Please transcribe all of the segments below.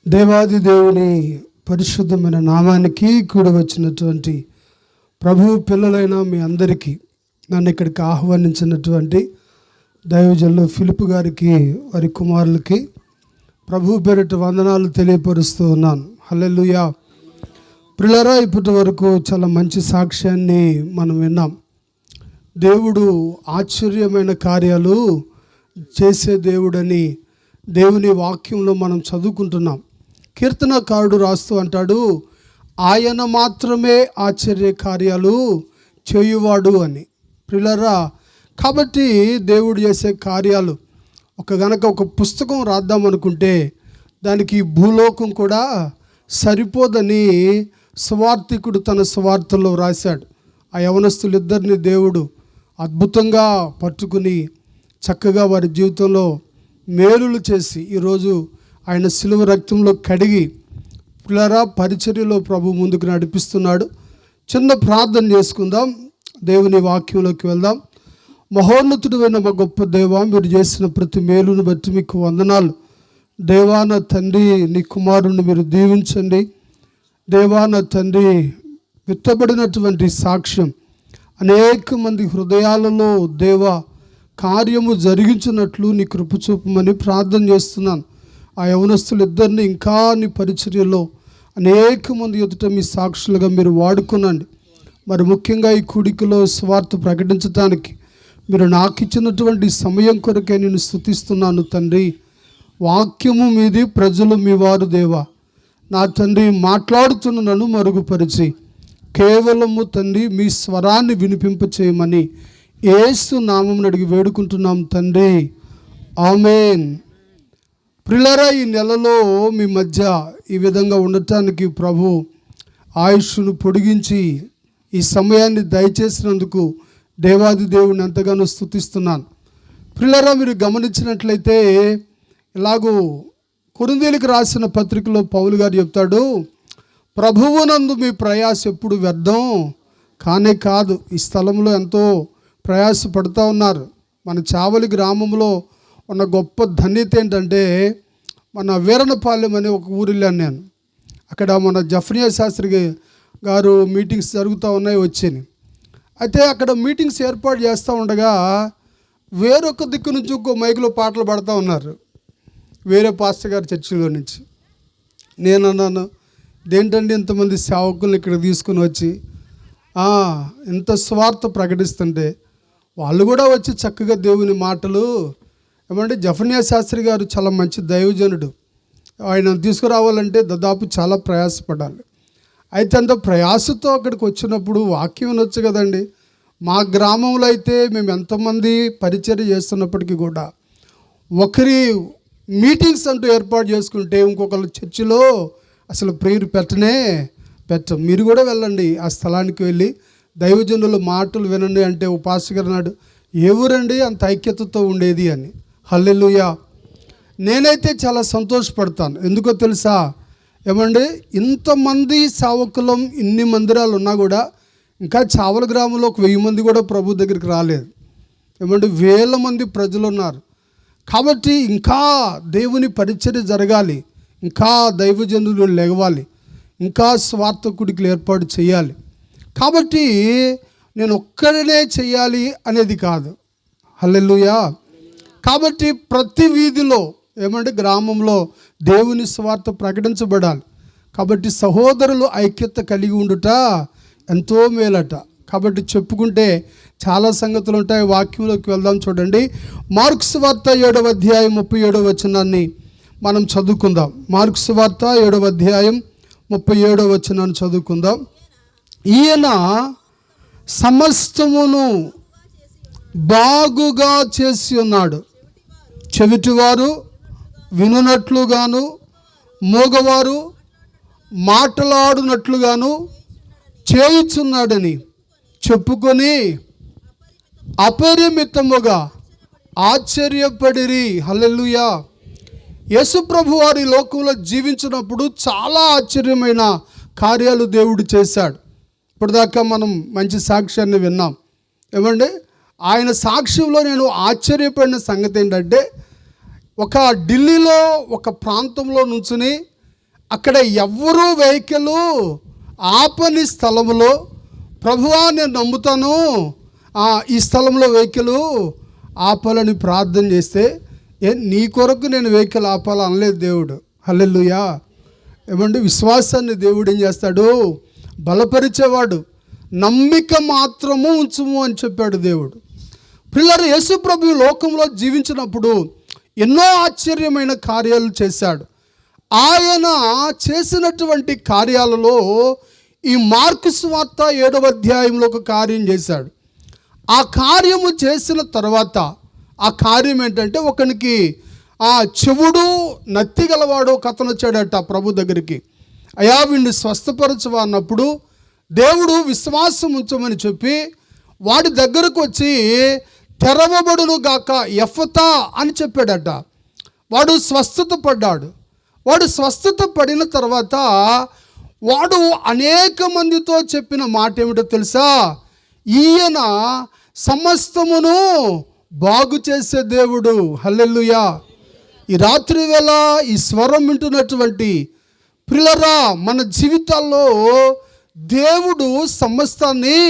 దేవాది దేవుని పరిశుద్ధమైన నామానికి కూడి వచ్చినటువంటి ప్రభు పిల్లలైన మీ అందరికీ నన్ను ఇక్కడికి ఆహ్వానించినటువంటి దైవజనులు ఫిలిప్ గారికి వారి కుమారులకి ప్రభు పేరిట వందనాలు తెలియపరుస్తూ ఉన్నాను. హల్లెలూయా. ప్రియులారా, ఇప్పటి వరకు చాలా మంచి సాక్ష్యాన్ని మనం విన్నాం. దేవుడు ఆశ్చర్యమైన కార్యాలు చేసే దేవుడని దేవుని వాక్యంలో మనం చదువుకుంటున్నాం. కీర్తనకారుడు రాస్తూ అంటాడు, ఆయన మాత్రమే ఆశ్చర్య కార్యాలు చేయువాడు అని. ప్రియులారా, కాబట్టి దేవుడు చేసే కార్యాలు గనక ఒక పుస్తకం రాద్దామనుకుంటే దానికి భూలోకం కూడా సరిపోదని సువార్థికుడు తన సువార్తలో రాశాడు. ఆ యవనస్తులిద్దరిని దేవుడు అద్భుతంగా పట్టుకుని చక్కగా వారి జీవితంలో మేలులు చేసి ఈరోజు ఆయన శిలువ రక్తంలో కడిగి పిల్లరా పరిచర్యలో ప్రభు ముందుకు నడిపిస్తున్నాడు. చిన్న ప్రార్థన చేసుకుందాం, దేవుని వాక్యంలోకి వెళ్దాం. మహోన్నతుడైన మా గొప్ప దేవా, మీరు చేసిన ప్రతి మేలును బట్టి మీకు వందనాలు. దేవా నా తండ్రి, నీ కుమారుని మీరు దీవించండి. దేవా నా తండ్రి, విత్తబడినటువంటి సాక్ష్యం అనేక మంది హృదయాలలో దేవా కార్యము జరిగించినట్లు నీ కృప చూపమని ప్రార్థన చేస్తున్నాను. ఆ యవనస్తులు ఇద్దరిని ఇంకా నీ పరిచర్యలో అనేక మంది ఎదుట మీ సాక్షులుగా మీరు వాడుకునండి. మరి ముఖ్యంగా ఈ కూడికలో స్వార్థ ప్రకటించడానికి మీరు నాకు ఇచ్చినటువంటి సమయం కొరకే నేను స్తుతిస్తున్నాను తండ్రి. వాక్యము మీది, ప్రజలు మీ వారు దేవా. నా తండ్రి, మాట్లాడుతున్న నన్ను మరుగుపరిచి కేవలము తండ్రి మీ స్వరాన్ని వినిపింపచేయమని యేసు నామమున అడిగి వేడుకుంటున్నాం తండ్రి, ఆమేన్. ప్రియులారా, ఈ నెలలో మీ మధ్య ఈ విధంగా ఉండటానికి ప్రభు ఆయుష్ను పొడిగించి ఈ సమయాన్ని దయచేసినందుకు దేవాది దేవుని ఎంతగానో స్తుతిస్తున్నాను. ప్రియులారా, మీరు గమనించినట్లయితే ఇలాగూ కొరింథీయులకు రాసిన పత్రికలో పౌలు గారు చెప్తాడు, ప్రభువునందు మీ ప్రయాస ఎప్పుడు వ్యర్థం కానే కాదు. ఈ స్థలంలో ఎంతో ప్రయాసపడుతూ ఉన్నారు. మన చావలి గ్రామంలో ఉన్న గొప్ప ధన్యత ఏంటంటే, మన వీరనపాలెం అనే ఒక ఊరు వెళ్ళాను నేను. అక్కడ మన జఫ్రియా శాస్త్రి గారు మీటింగ్స్ జరుగుతూ ఉన్నాయి వచ్చాను. అయితే అక్కడ మీటింగ్స్ ఏర్పాటు చేస్తూ ఉండగా వేరొక దిక్కు నుంచి ఇంకో మైకులో పాటలు పాడుతూ ఉన్నారు, వేరే పాస్టర్ గారి చర్చిలో నుంచి. నేను అన్నాను, ఇదేంటండి ఇంతమంది సేవకులను ఇక్కడ తీసుకుని వచ్చి ఇంత స్వార్థ ప్రకటిస్తుంటే వాళ్ళు కూడా వచ్చి చక్కగా దేవుని మాటలు ఏమంటే. జఫన్యా శాస్త్రి గారు చాలా మంచి దైవజనుడు. ఆయన తీసుకురావాలంటే దాదాపు చాలా ప్రయాసపడాలి. అయితే అంత ప్రయాసతో అక్కడికి వచ్చినప్పుడు వాక్యం వినొచ్చు కదండి. మా గ్రామంలో అయితే మేము ఎంతమంది పరిచర్య చేస్తున్నప్పటికీ కూడా ఒకరి మీటింగ్స్ అంటూ ఏర్పాటు చేసుకుంటే ఇంకొకరు చర్చిలో అసలు ప్రేయర్ పెట్టం. మీరు కూడా వెళ్ళండి, ఆ స్థలానికి వెళ్ళి దైవజనుల మాటలు వినండి అంటే ఓ పాస్టర్ గారు అన్నాడు, ఏ ఊరండి అంత ఐక్యతతో ఉండేది అని. హల్లెలూయా. నేనైతే చాలా సంతోషపడతాను. ఎందుకో తెలుసా ఏమండి, ఇంతమంది సేవకులం, ఇన్ని మందిరాలు ఉన్నా కూడా ఇంకా చావల గ్రామంలో 1000 మంది కూడా ప్రభు దగ్గరికి రాలేదు. ఏమంటే వేల మంది ప్రజలు ఉన్నారు. కాబట్టి ఇంకా దేవుని పరిచర్య జరగాలి, ఇంకా దైవజనులు లేవాలి, ఇంకా స్వార్థకుడికి ఏర్పాటు చేయాలి. కాబట్టి నేను ఒక్కడనే చేయాలి అనేది కాదు. హల్లెలూయా. కాబట్టి ప్రతి వీధిలో ఏమంటే గ్రామంలో దేవుని స్వార్థ ప్రకటించబడాలి. కాబట్టి సహోదరులు ఐక్యత కలిగి ఉండుట ఎంతో మేలట. కాబట్టి చెప్పుకుంటే చాలా సంగతులు ఉంటాయి. వాక్యంలోకి వెళ్దాం. చూడండి, మార్కు సువార్త 7వ అధ్యాయం 37వ వచనాన్ని మనం చదువుకుందాం. మార్కు సువార్త 7వ అధ్యాయం 37వ వచనాన్ని చదువుకుందాం. ఈయన సమస్తమును బాగుగా చేసి ఉన్నాడు, చెవిటివారు వినునట్లుగాను, మూగవారు మాట్లాడునట్లుగాను చేయుచున్నాడని చెప్పుకొని అపరిమితముగా ఆశ్చర్యపడిరి. హల్లెలూయా. యేసుప్రభు వారి లోకంలో జీవించినప్పుడు చాలా ఆశ్చర్యమైన కార్యాలు దేవుడు చేశాడు. ఇప్పటిదాకా మనం మంచి సాక్ష్యాన్ని విన్నాం. ఏమండి, ఆయన సాక్ష్యంలో నేను ఆశ్చర్యపడిన సంగతి ఏంటంటే, ఒక ఢిల్లీలో ఒక ప్రాంతంలో నుంచుని అక్కడ ఎవ్వరూ వెహికల్ ఆపని స్థలంలో ప్రభువా నేను నమ్ముతాను, ఈ స్థలంలో వెహికల్ ఆపాలని ప్రార్థన చేస్తే నీ కొరకు నేను వెహికల్ ఆపాలని అనలేదు దేవుడు. హల్లెలూయా. ఏమంటే విశ్వాసాన్ని దేవుడు ఏం చేస్తాడు? బలపరిచేవాడు. నమ్మిక మాత్రము ఉంచుము అని చెప్పాడు దేవుడు. పిల్లలు, యేసు ప్రభు లోకంలో జీవించినప్పుడు ఎన్నో ఆశ్చర్యమైన కార్యాలు చేశాడు. ఆయన చేసినటువంటి కార్యాలలో ఈ మార్కు సువార్త 7వ అధ్యాయంలో ఒక కార్యం చేశాడు. ఆ కార్యము చేసిన తర్వాత ఆ కార్యం ఏంటంటే, ఒకనికి చెవుడు నత్తి గలవాడు ఒక అతను వచ్చాడట ప్రభు దగ్గరికి. అయా వీడిని స్వస్థపరచవా అన్నప్పుడు దేవుడు విశ్వాసం ఉంచమని చెప్పి వాడి దగ్గరకు వచ్చి తెరవబడును గాక ఎఫతా అని చెప్పాడట. వాడు స్వస్థత పడ్డాడు. వాడు స్వస్థత పడిన తర్వాత వాడు అనేక మందితో చెప్పిన మాట ఏమిటో తెలుసా? ఈయన సమస్తమును బాగు చేసే దేవుడు. హల్లెలూయా. ఈ రాత్రి వేళ ఈ స్వరం వింటున్నటువంటి ప్రియులారా, మన జీవితాల్లో దేవుడు సమస్తాన్ని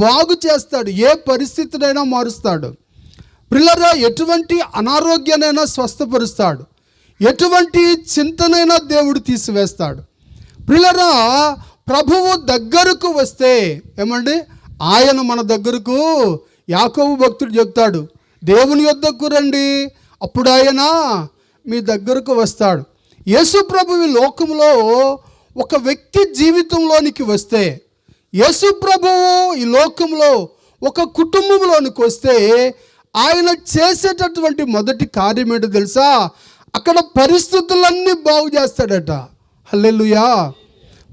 బాగు చేస్తాడు. ఏ పరిస్థితినైనా మారుస్తాడు. ప్రియులారా, ఎటువంటి అనారోగ్యానైనా స్వస్థపరుస్తాడు. ఎటువంటి చింతనైనా దేవుడు తీసివేస్తాడు. ప్రియులారా, ప్రభువు దగ్గరకు వస్తే ఏమండి, ఆయన మన దగ్గరకు, యాకోబు భక్తుడు చెప్తాడు, దేవుని యొద్దకు రండి అప్పుడు ఆయన మీ దగ్గరకు వస్తాడు. యేసు ప్రభువు లోకంలో ఒక వ్యక్తి జీవితంలోనికి వస్తే, యేసు ప్రభువు ఈ లోకంలో ఒక కుటుంబంలోనికి వస్తే ఆయన చేసేటటువంటి మొదటి కార్యం ఏంటో తెలుసా? అక్కడ పరిస్థితులన్నీ బాగు చేస్తాడట. హల్లెలూయా.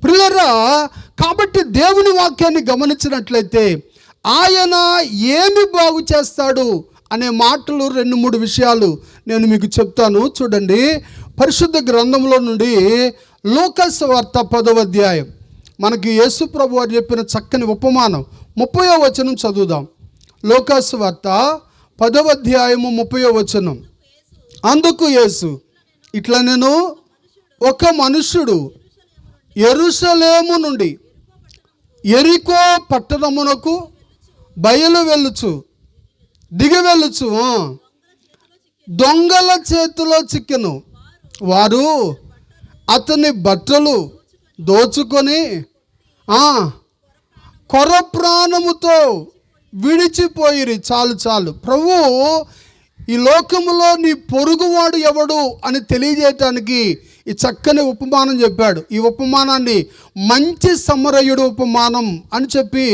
ప్రియులారా, కాబట్టి దేవుని వాక్యాన్ని గమనించినట్లయితే ఆయన ఏమి బాగు చేస్తాడు అనే మాటలు 2-3 విషయాలు నేను మీకు చెప్తాను. చూడండి, పరిశుద్ధ గ్రంథంలో నుండి లూకా సువార్త 10వ అధ్యాయం మనకి యేసు ప్రభు వారు చెప్పిన చక్కని ఉపమానం 30వ వచనం చదువుదాం. లూకా సువార్త 10వ అధ్యాయము 30వ వచనం. అందుకు యేసు ఇట్లా, నేను ఒక మనుష్యుడు యెరూషలేము నుండి యెరికో పట్టణమునకు బయలు వెళ్ళుచు దిగి వెళ్ళుచు దొంగల చేతిలో చిక్కెను. వారు అతని బట్టలు దోచుకొని కొర ప్రాణముతో విడిచిపోయిరి. చాలు చాలు. ప్రభు ఈ లోకములో నీ పొరుగువాడు ఎవడు అని తెలియజేయటానికి ఈ చక్కని ఉపమానం చెప్పాడు. ఈ ఉపమానాన్ని మంచి సమరయుడు ఉపమానం అని చెప్పి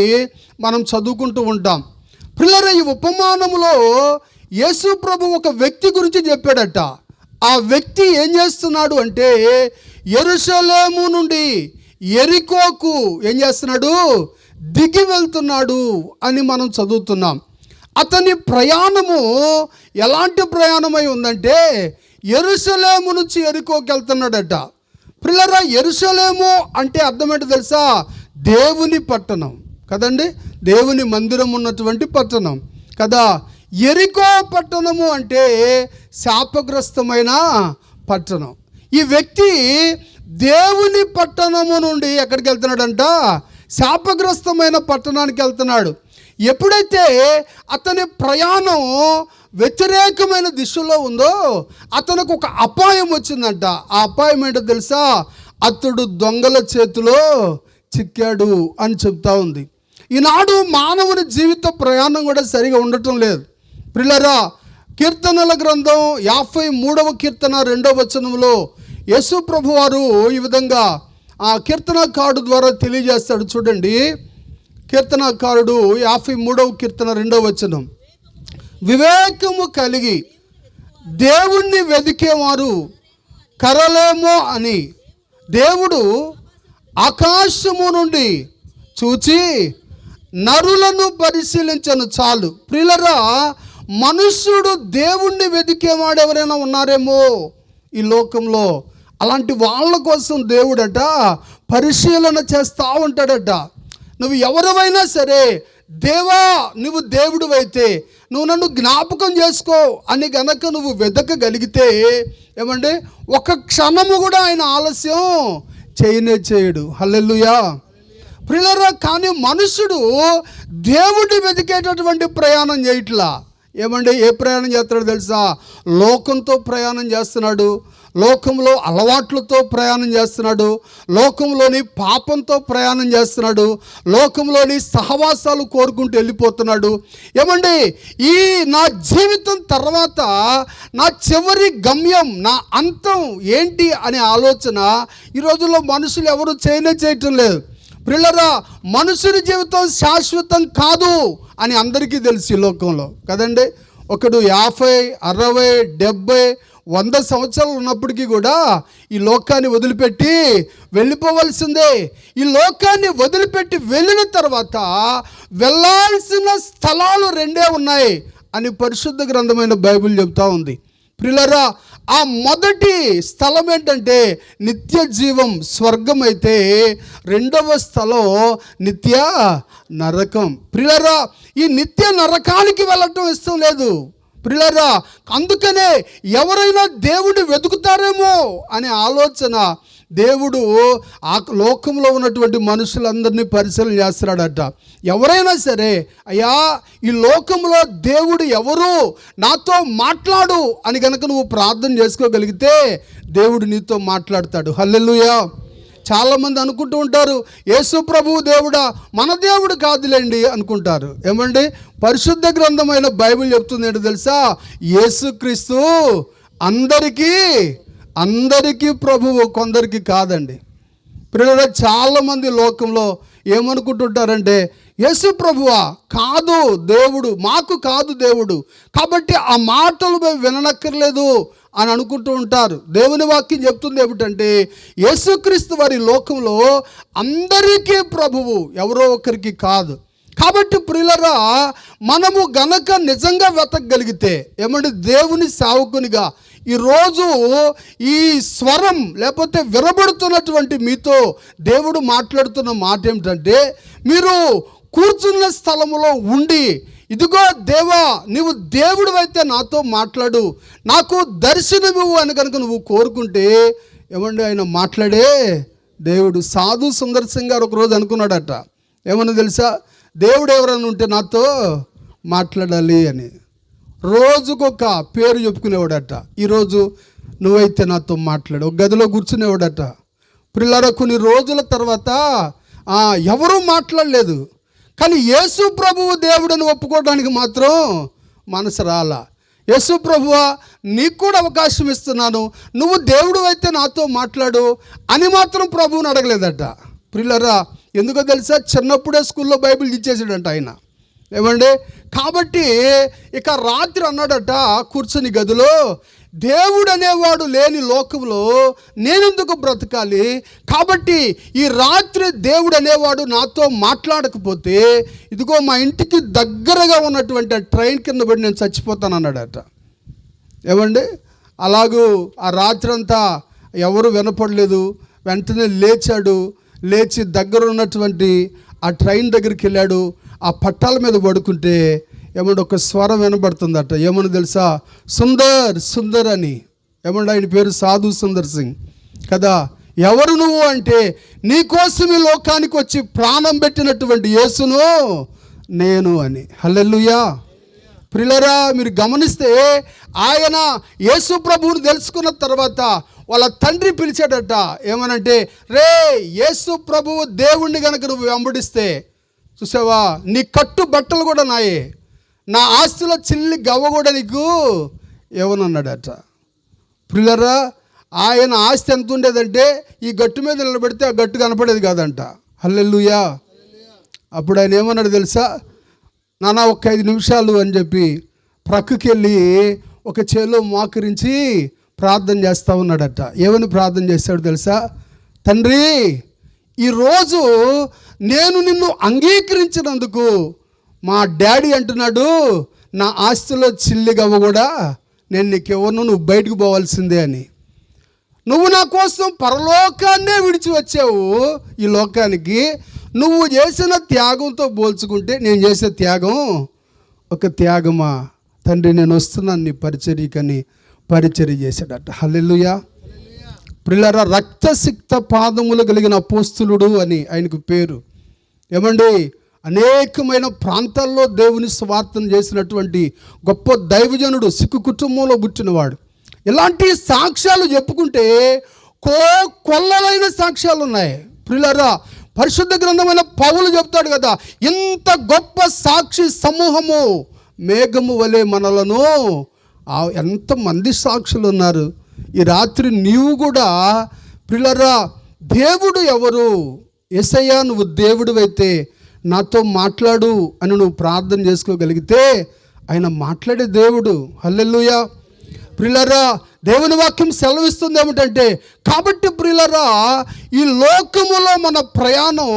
మనం చదువుకుంటూ ఉంటాం. పిల్లలు, ఈ ఉపమానంలో యేసు ప్రభు ఒక వ్యక్తి గురించి చెప్పాడట. ఆ వ్యక్తి ఏం చేస్తున్నాడు అంటే, యెరూషలేము నుండి యెరికోకు ఏం చేస్తున్నాడు? దిగి వెళ్తున్నాడు అని మనం చదువుతున్నాం. అతని ప్రయాణము ఎలాంటి ప్రయాణమై ఉందంటే, యెరూషలేము నుంచి యెరికోకి వెళ్తున్నాడట. పిల్లరా, యెరూషలేము అంటే అర్థం ఏంటో తెలుసా? దేవుని పట్టణం కదండి, దేవుని మందిరం ఉన్నటువంటి పట్టణం కదా. యెరికో పట్టణము అంటే శాపగ్రస్తమైన పట్టణం. ఈ వ్యక్తి దేవుని పట్టణము నుండి ఎక్కడికి వెళ్తున్నాడంట? శాపగ్రస్తమైన పట్టణానికి వెళ్తున్నాడు. ఎప్పుడైతే అతని ప్రయాణం వ్యతిరేకమైన దిశలో ఉందో అతనికి ఒక అపాయం వచ్చిందంట. ఆ అపాయం ఏంటో తెలుసా? అతడు దొంగల చేతిలో చిక్కాడు అని చెప్తా ఉంది. ఈనాడు మానవుని జీవిత ప్రయాణం కూడా సరిగా ఉండటం లేదు. ప్రియులారా, కీర్తనల గ్రంథం 53వ కీర్తన 2వ వచనంలో యేసు ప్రభు వారు ఈ విధంగా ఆ కీర్తనకారుడు ద్వారా తెలియజేస్తాడు. చూడండి, కీర్తనకారుడు 53వ కీర్తన 2వ వచనం. వివేకము కలిగి దేవుణ్ణి వెదికేవారు కరలేమో అని దేవుడు ఆకాశము నుండి చూచి నరులను పరిశీలించను. చాలు. ప్రియులారా, మనుష్యుడు దేవుణ్ణి వెదికేవాడు ఎవరైనా ఉన్నారేమో ఈ లోకంలో. అలాంటి వాళ్ళ కోసం దేవుడట పరిశీలన చేస్తూ ఉంటాడట. నువ్వు ఎవరివైనా సరే, దేవా నువ్వు దేవుడు అయితే నువ్వు నన్ను జ్ఞాపకం చేసుకో అని గనక నువ్వు వెతకగలిగితే ఏమంటే ఒక క్షణము కూడా ఆయన ఆలస్యం చేయడు. హల్లెలూయా. ప్రియులారా, కానీ మనుషుడు దేవుడిని వెతికేటటువంటి ప్రయాణం చేయట్లా. ఏమంటే ఏ ప్రయాణం చేస్తాడో తెలుసా? లోకంతో ప్రయాణం చేస్తున్నాడు, లోకంలో అలవాట్లతో ప్రయాణం చేస్తున్నాడు, లోకంలోని పాపంతో ప్రయాణం చేస్తున్నాడు, లోకంలోని సహవాసాలు కోరుకుంటూ వెళ్ళిపోతున్నాడు. ఏమండి, ఈ నా జీవితం తర్వాత నా చివరి గమ్యం, నా అంతం ఏంటి అనే ఆలోచన ఈ రోజుల్లో మనుషులు ఎవరు చేయటం లేదు. ప్రియులారా, మనుషుని జీవితం శాశ్వతం కాదు అని అందరికీ తెలుసు ఈ లోకంలో కదండి. ఒకడు 50, 60, 70, 100 సంవత్సరాలు ఉన్నప్పటికీ కూడా ఈ లోకాన్ని వదిలిపెట్టి వెళ్ళిపోవలసిందే. ఈ లోకాన్ని వదిలిపెట్టి వెళ్ళిన తర్వాత వెళ్ళాల్సిన స్థలాలు 2 ఉన్నాయి అని పరిశుద్ధ గ్రంథమైన బైబిల్ చెబుతూ ఉంది. ప్రియులారా, ఆ మొదటి స్థలం ఏంటంటే నిత్య జీవం, స్వర్గం అయితే రెండవ స్థలం నిత్య నరకం. ప్రియులారా, ఈ నిత్య నరకానికి వెళ్ళటం ఇష్టం లేదు ప్రియులారా. అందుకనే ఎవరైనా దేవుడు వెతుకుతారేమో అనే ఆలోచన దేవుడు ఆ లోకంలో ఉన్నటువంటి మనుషులందరినీ పరిశీలన చేస్తున్నాడట. ఎవరైనా సరే, అయ్యా ఈ లోకంలో దేవుడు ఎవరు, నాతో మాట్లాడు అని కనుక నువ్వు ప్రార్థన చేసుకోగలిగితే దేవుడు నీతో మాట్లాడతాడు. హల్లెలూయా. చాలామంది అనుకుంటూ ఉంటారు, యేసు ప్రభువు దేవుడా, మన దేవుడు కాదులేండి అనుకుంటారు. ఏమండి, పరిశుద్ధ గ్రంథమైన బైబిల్ చెప్తుంది ఏంటో తెలుసా? యేసుక్రీస్తు అందరికీ ప్రభువు, కొందరికి కాదండి. ప్రియులారా, చాలామంది లోకంలో ఏమనుకుంటుంటారంటే, యేసు ప్రభువా కాదు దేవుడు, మాకు కాదు దేవుడు, కాబట్టి ఆ మాటలు మేము విననక్కర్లేదు అని అనుకుంటూ ఉంటారు. దేవుని వాక్యం చెప్తుంది ఏమిటంటే, యేసుక్రీస్తు వారి లోకంలో అందరికీ ప్రభువు, ఎవరో ఒకరికి కాదు. కాబట్టి ప్రియులారా, మనము గనక నిజంగా వెతకగలిగితే, ఏమంటే దేవుని సేవకునిగా ఈరోజు ఈ స్వరం లేకపోతే వినబడుతున్నటువంటి మీతో దేవుడు మాట్లాడుతున్న మాట ఏమిటంటే, మీరు కూర్చున్న స్థలంలో ఉండి, ఇదిగో దేవా నీవు దేవుడు అయితే నాతో మాట్లాడు, నాకు దర్శనమివ్వు అని కనుక నువ్వు కోరుకుంటే, ఏమండి ఆయన మాట్లాడే దేవుడు. సాధు సుందర్ సింగ్ గారు ఒకరోజు అనుకున్నాడట, ఏమన్నా తెలుసా? దేవుడు ఎవరైనా ఉంటే నాతో మాట్లాడాలి అని. రోజుకొక పేరు చెప్పుకునేవాడట. ఈరోజు నువ్వైతే నాతో మాట్లాడు, ఒక గదిలో కూర్చునేవాడట. ప్రియులారా, కొన్ని రోజుల తర్వాత ఎవరూ మాట్లాడలేదు, కానీ యేసు ప్రభువు దేవుడని ఒప్పుకోవడానికి మాత్రం మనసు రాలా. యేసు ప్రభువా నీకు కూడా అవకాశం ఇస్తున్నాను, నువ్వు దేవుడు అయితే నాతో మాట్లాడు అని మాత్రం ప్రభువుని అడగలేదట. ప్రియులారా, ఎందుకో తెలుసా? చిన్నప్పుడే స్కూల్లో బైబిల్ ఇచ్చేసాడంట ఆయన. ఏమండి, కాబట్టి ఇక రాత్రి అన్నాడట కూర్చుని గదిలో, దేవుడు అనేవాడు లేని లోకంలో నేనెందుకు బ్రతకాలి, కాబట్టి ఈ రాత్రి దేవుడు అనేవాడు నాతో మాట్లాడకపోతే ఇదిగో మా ఇంటికి దగ్గరగా ఉన్నటువంటి ట్రైన్ కింద పడి నేను చచ్చిపోతాను అన్నాడట. ఏమండి, అలాగూ ఆ రాత్రి అంతా ఎవరు వినపడలేదు. వెంటనే లేచి దగ్గర ఉన్నటువంటి ఆ ట్రైన్ దగ్గరికి వెళ్ళాడు. ఆ పట్టాల మీద పడుకుంటే ఏమంటే ఒక స్వరం వినబడుతుందట. ఏమని తెలుసా? సుందర్ అని. ఏమంటే ఆయన పేరు సాధు సుందర్ సింగ్ కదా. ఎవరు నువ్వు అంటే, నీకోసం ఈ లోకానికి వచ్చి ప్రాణం పెట్టినటువంటి యేసును నేను అని. హల్లెలూయా. ప్రియులారా, మీరు గమనిస్తే ఆయన యేసు ప్రభువుని తెలుసుకున్న తర్వాత వాళ్ళ తండ్రి పిలిచాడట. ఏమనంటే, రే యేసు ప్రభువు దేవుణ్ణి కనుక నువ్వు వెంబడిస్తే, చూసావా, నీ కట్టు బట్టలు కూడా నాయే, నా ఆస్తిలో చిల్లి గవ్వ కూడా నీకు ఏమన్నాడట. ప్రియులారా, ఆయన ఆస్తి ఎంత ఉండేదంటే ఈ గట్టు మీద నిలబెడితే ఆ గట్టు కనపడేది కాదంట. హల్లెలూయా. అప్పుడు ఆయన ఏమన్నాడు తెలుసా? నాన్న ఒక 5 నిమిషాలు అని చెప్పి ప్రక్కకి వెళ్ళి ఒక చేలో మోకరించి ప్రార్థన చేస్తూ ఉన్నాడట. ఏమని ప్రార్థన చేస్తాడు తెలుసా? తండ్రి, ఈరోజు నేను నిన్ను అంగీకరించినందుకు మా డాడీ అంటున్నాడు, నా ఆస్తిలో చిల్లిగవ్వ కూడా నేను నీకు ఎవరిను, నువ్వు బయటకు పోవాల్సిందే అని. నువ్వు నా కోసం పరలోకాన్నే విడిచి వచ్చావు ఈ లోకానికి. నువ్వు చేసిన త్యాగంతో పోల్చుకుంటే నేను చేసే త్యాగం ఒక త్యాగమా తండ్రి, నేను వస్తున్నాను నీ పరిచర్యకని పరిచర్య చేశాడట. హల్లెలూయా. ప్రియులారా, రక్తసిక్త పాదములు కలిగిన అపోస్తులుడు అని ఆయనకు పేరు. ఏమండి, అనేకమైన ప్రాంతాల్లో దేవుని స్వార్థన చేసినటువంటి గొప్ప దైవజనుడు, సిక్కు కుటుంబంలో పుట్టినవాడు. ఇలాంటి సాక్ష్యాలు చెప్పుకుంటే కొల్లలైన సాక్ష్యాలు ఉన్నాయి. ప్రియులారా, పరిశుద్ధ గ్రంథమైన పౌలు చెప్తాడు కదా, ఇంత గొప్ప సాక్షి సమూహము మేఘము వలె మనలను. ఎంతమంది సాక్షులు ఉన్నారు. ఈ రాత్రి నీవు కూడా ప్రియులారా, దేవుడు ఎవరు? యేసయ్యా, నువ్వు దేవుడివైతే నాతో మాట్లాడు అని నువ్వు ప్రార్థన చేసుకోగలిగితే ఆయన మాట్లాడే దేవుడు. హల్లెలూయా. ప్రియులారా, దేవుని వాక్యం సెలవిస్తుంది ఏమిటంటే, కాబట్టి ప్రియులారా, ఈ లోకములో మన ప్రయాణం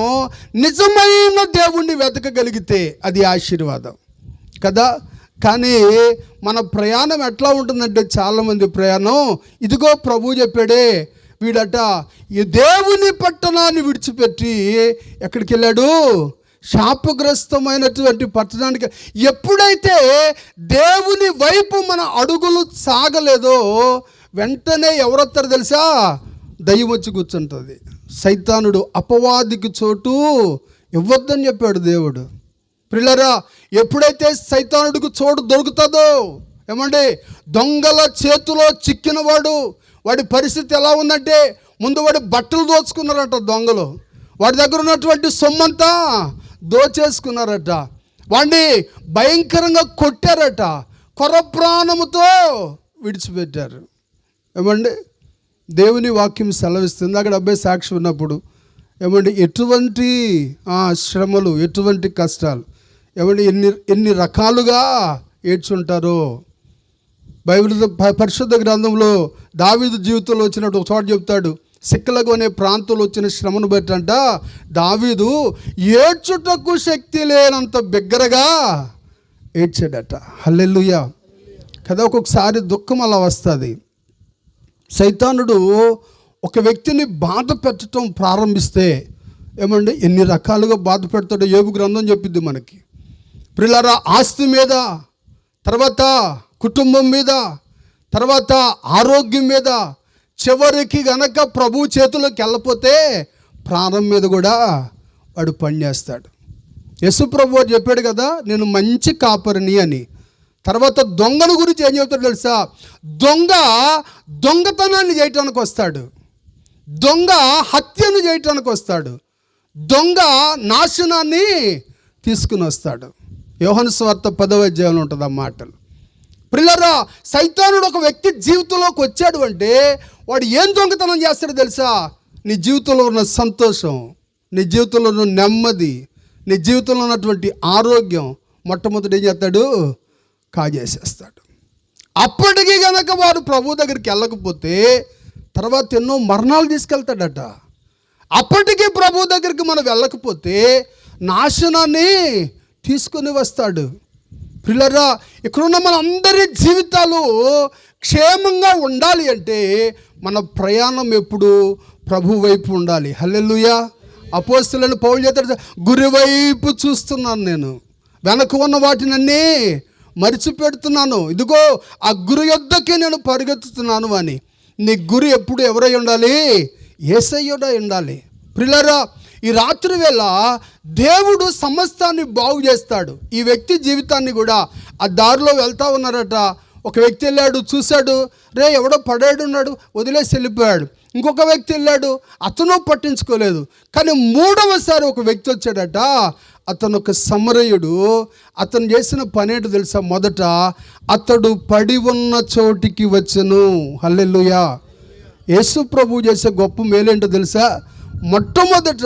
నిజమైన దేవుణ్ణి వెతకగలిగితే అది ఆశీర్వాదం కదా. కానీ మన ప్రయాణం ఎట్లా ఉంటుందంటే, చాలామంది ప్రయాణం ఇదిగో ప్రభు చెప్పాడే, వీడట ఈ దేవుని పట్టణాన్ని విడిచిపెట్టి ఎక్కడికి వెళ్ళాడు? శాపగ్రస్తమైనటువంటి పట్టణానికి. ఎప్పుడైతే దేవుని వైపు మన అడుగులు సాగలేదో వెంటనే ఎవరొస్తారు తెలుసా? దయ్యం వచ్చి కూర్చుంటుంది. సైతానుడు, అపవాదికి చోటు ఇవ్వద్దని చెప్పాడు దేవుడు. ప్రియులారా, ఎప్పుడైతే సైతానుడికి చోటు దొరుకుతుందో, ఏమండి, దొంగల చేతిలో చిక్కినవాడు, వాడి పరిస్థితి ఎలా ఉందంటే, ముందు వాడి బట్టలు దోచుకున్నారట దొంగలు, వాడి దగ్గర ఉన్నటువంటి సొమ్మంతా దోచేసుకున్నారట, వాడిని భయంకరంగా కొట్టారట, కొర ప్రాణముతో విడిచిపెట్టారు. ఏమండి, దేవుని వాక్యం సెలవిస్తుంది. అక్కడ అబ్బాయి సాక్షి ఉన్నప్పుడు ఏమండి, ఎటువంటి శ్రమలు, ఎటువంటి కష్టాలు, ఏమండి, ఎన్ని రకాలుగా ఏడ్చుంటారో. బైబిల్ పరిశుద్ధ గ్రంథంలో దావీదు జీవితంలో వచ్చినట్టు ఒక చోట చెప్తాడు. సిక్కలకు అనే ప్రాంతంలో వచ్చిన శ్రమను బట్టి అంట దావీదు ఏడ్చుటకు శక్తి లేనంత బిగ్గరగా ఏడ్చాడట. హల్లెలూయా కదా. ఒక్కొక్కసారి దుఃఖం అలా వస్తుంది. సైతానుడు ఒక వ్యక్తిని బాధ పెట్టడం ప్రారంభిస్తే ఏమండి, ఎన్ని రకాలుగా బాధ పెడతాడో యోబు గ్రంథం చెప్పిద్ది మనకి. ప్రియులారా, ఆస్తి మీద, తర్వాత కుటుంబం మీద, తర్వాత ఆరోగ్యం మీద, చివరికి గనక ప్రభు చేతుల్లోకి వెళ్ళకపోతే ప్రాణం మీద కూడా వాడు పనిచేస్తాడు. యేసు ప్రభు చెప్పాడు కదా, నేను మంచి కాపరిని అని. తర్వాత దొంగల గురించి ఏం చెప్తాడు తెలుసా? దొంగతనాన్ని చేయటానికి వస్తాడు, దొంగ హత్యను చేయటానికి వస్తాడు, దొంగ నాశనాన్ని తీసుకుని వస్తాడు. యోహాను సువార్త 10వ అధ్యాయంలో ఉంటుంది ఆ మాటలు. ప్రియులారా, సైతానుడు ఒక వ్యక్తి జీవితంలోకి వచ్చాడు అంటే వాడు ఏం దొంగతనం చేస్తాడో తెలుసా? నీ జీవితంలో ఉన్న సంతోషం, నీ జీవితంలో ఉన్న నెమ్మది, నీ జీవితంలో ఉన్నటువంటి ఆరోగ్యం మొట్టమొదటి ఏం చేస్తాడు? కాజేసేస్తాడు. అప్పటికీ కనుక వాడు ప్రభు దగ్గరికి వెళ్ళకపోతే తర్వాత ఎన్నో మరణాలు తీసుకెళ్తాడట. అప్పటికీ ప్రభు దగ్గరికి మనం వెళ్ళకపోతే నాశనాన్ని తీసుకొని వస్తాడు. ప్రియులారా, ఇక్కడున్న మన అందరి జీవితాలు క్షేమంగా ఉండాలి అంటే మన ప్రయాణం ఎప్పుడు ప్రభు వైపు ఉండాలి. హల్లెలూయా. అపోస్తలుడైన పౌలు చెప్తాడు, గురి వైపు చూస్తున్నాను, నేను వెనక ఉన్న వాటినన్నీ మరిచిపెడుతున్నాను, ఇదిగో ఆ గురి యొద్దకే నేను పరిగెత్తుతున్నాను అని. నీ గురి ఎప్పుడు ఎవరై ఉండాలి? యేసయ్యుడై ఉండాలి. ప్రియులారా, ఈ రాత్రి వేళ దేవుడు సమస్తాన్ని బాగు చేస్తాడు. ఈ వ్యక్తి జీవితాన్ని కూడా ఆ దారిలో వెళ్తూ ఉన్నారట. ఒక వ్యక్తి వెళ్ళాడు, చూశాడు, రే ఎవడో పడాడు ఉన్నాడు, వదిలేసి వెళ్ళిపోయాడు. ఇంకొక వ్యక్తి వెళ్ళాడు, అతను పట్టించుకోలేదు. కానీ మూడవసారి ఒక వ్యక్తి వచ్చాడట. అతను ఒక సమరయుడు. అతను చేసిన పని ఏంటో తెలుసా? మొదట అతడు పడి ఉన్న చోటికి వచ్చెను. హల్లెలూయా. యేసు ప్రభు చేసే గొప్ప మేలేంటో తెలుసా? మొట్టమొదట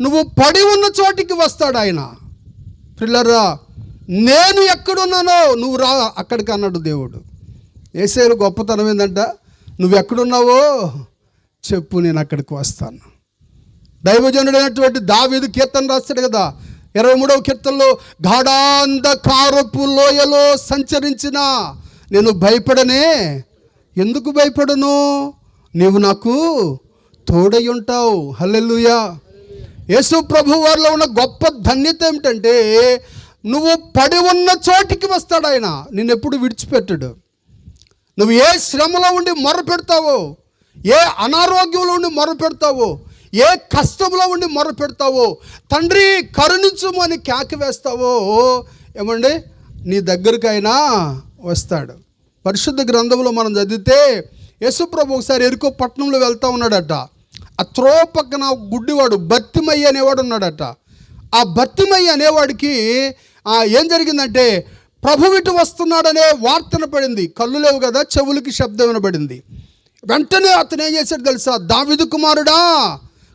నువ్వు పడి ఉన్న చోటికి వస్తాడు ఆయన. పిల్లరా, నేను ఎక్కడున్నానో నువ్వు రా అక్కడికి అన్నాడు దేవుడు. యేసయ్య గొప్పతనం ఏంటంట, నువ్వు ఎక్కడున్నావో చెప్పు, నేను అక్కడికి వస్తాను. దైవజనుడైనటువంటి దావీదు కీర్తన రాస్తాడు కదా, 23వ కీర్తనలో, గాఢాంధకారపు లోయలో సంచరించిన నేను భయపడనే. ఎందుకు భయపడను? నీవు నాకు తోడై ఉంటావు. హల్లెలూయా. యేసు ప్రభు వారిలో ఉన్న గొప్ప ధన్యత ఏమిటంటే నువ్వు పడి ఉన్న చోటికి వస్తాడు ఆయన. నిన్నెప్పుడు విడిచిపెట్టడు. నువ్వు ఏ శ్రమలో ఉండి మొర్ర పెడతావో, ఏ అనారోగ్యంలో ఉండి మొర్ర పెడతావో, ఏ కష్టంలో ఉండి మొర్ర పెడతావో, తండ్రి కరుణించుము అని కేక వేస్తావో, ఏమండి నీ దగ్గరికైనా వస్తాడు. పరిశుద్ధ గ్రంథంలో మనం చదివితే యేసుప్రభు ఒకసారి ఎరుకో పట్టణంలో వెళ్తూ ఉన్నాడట. ఆ త్రో పక్కన గుడ్డివాడు బర్తిమయ్య అనేవాడు ఉన్నాడట. ఆ బర్తిమయ్య అనేవాడికి ఏం జరిగిందంటే ప్రభు ఇటు వస్తున్నాడనే వార్త వినపడింది. కళ్ళు లేవు కదా, చెవులకి శబ్దం వినబడింది. వెంటనే అతను ఏం చేశాడు తెలుసా? దావీదు కుమారుడా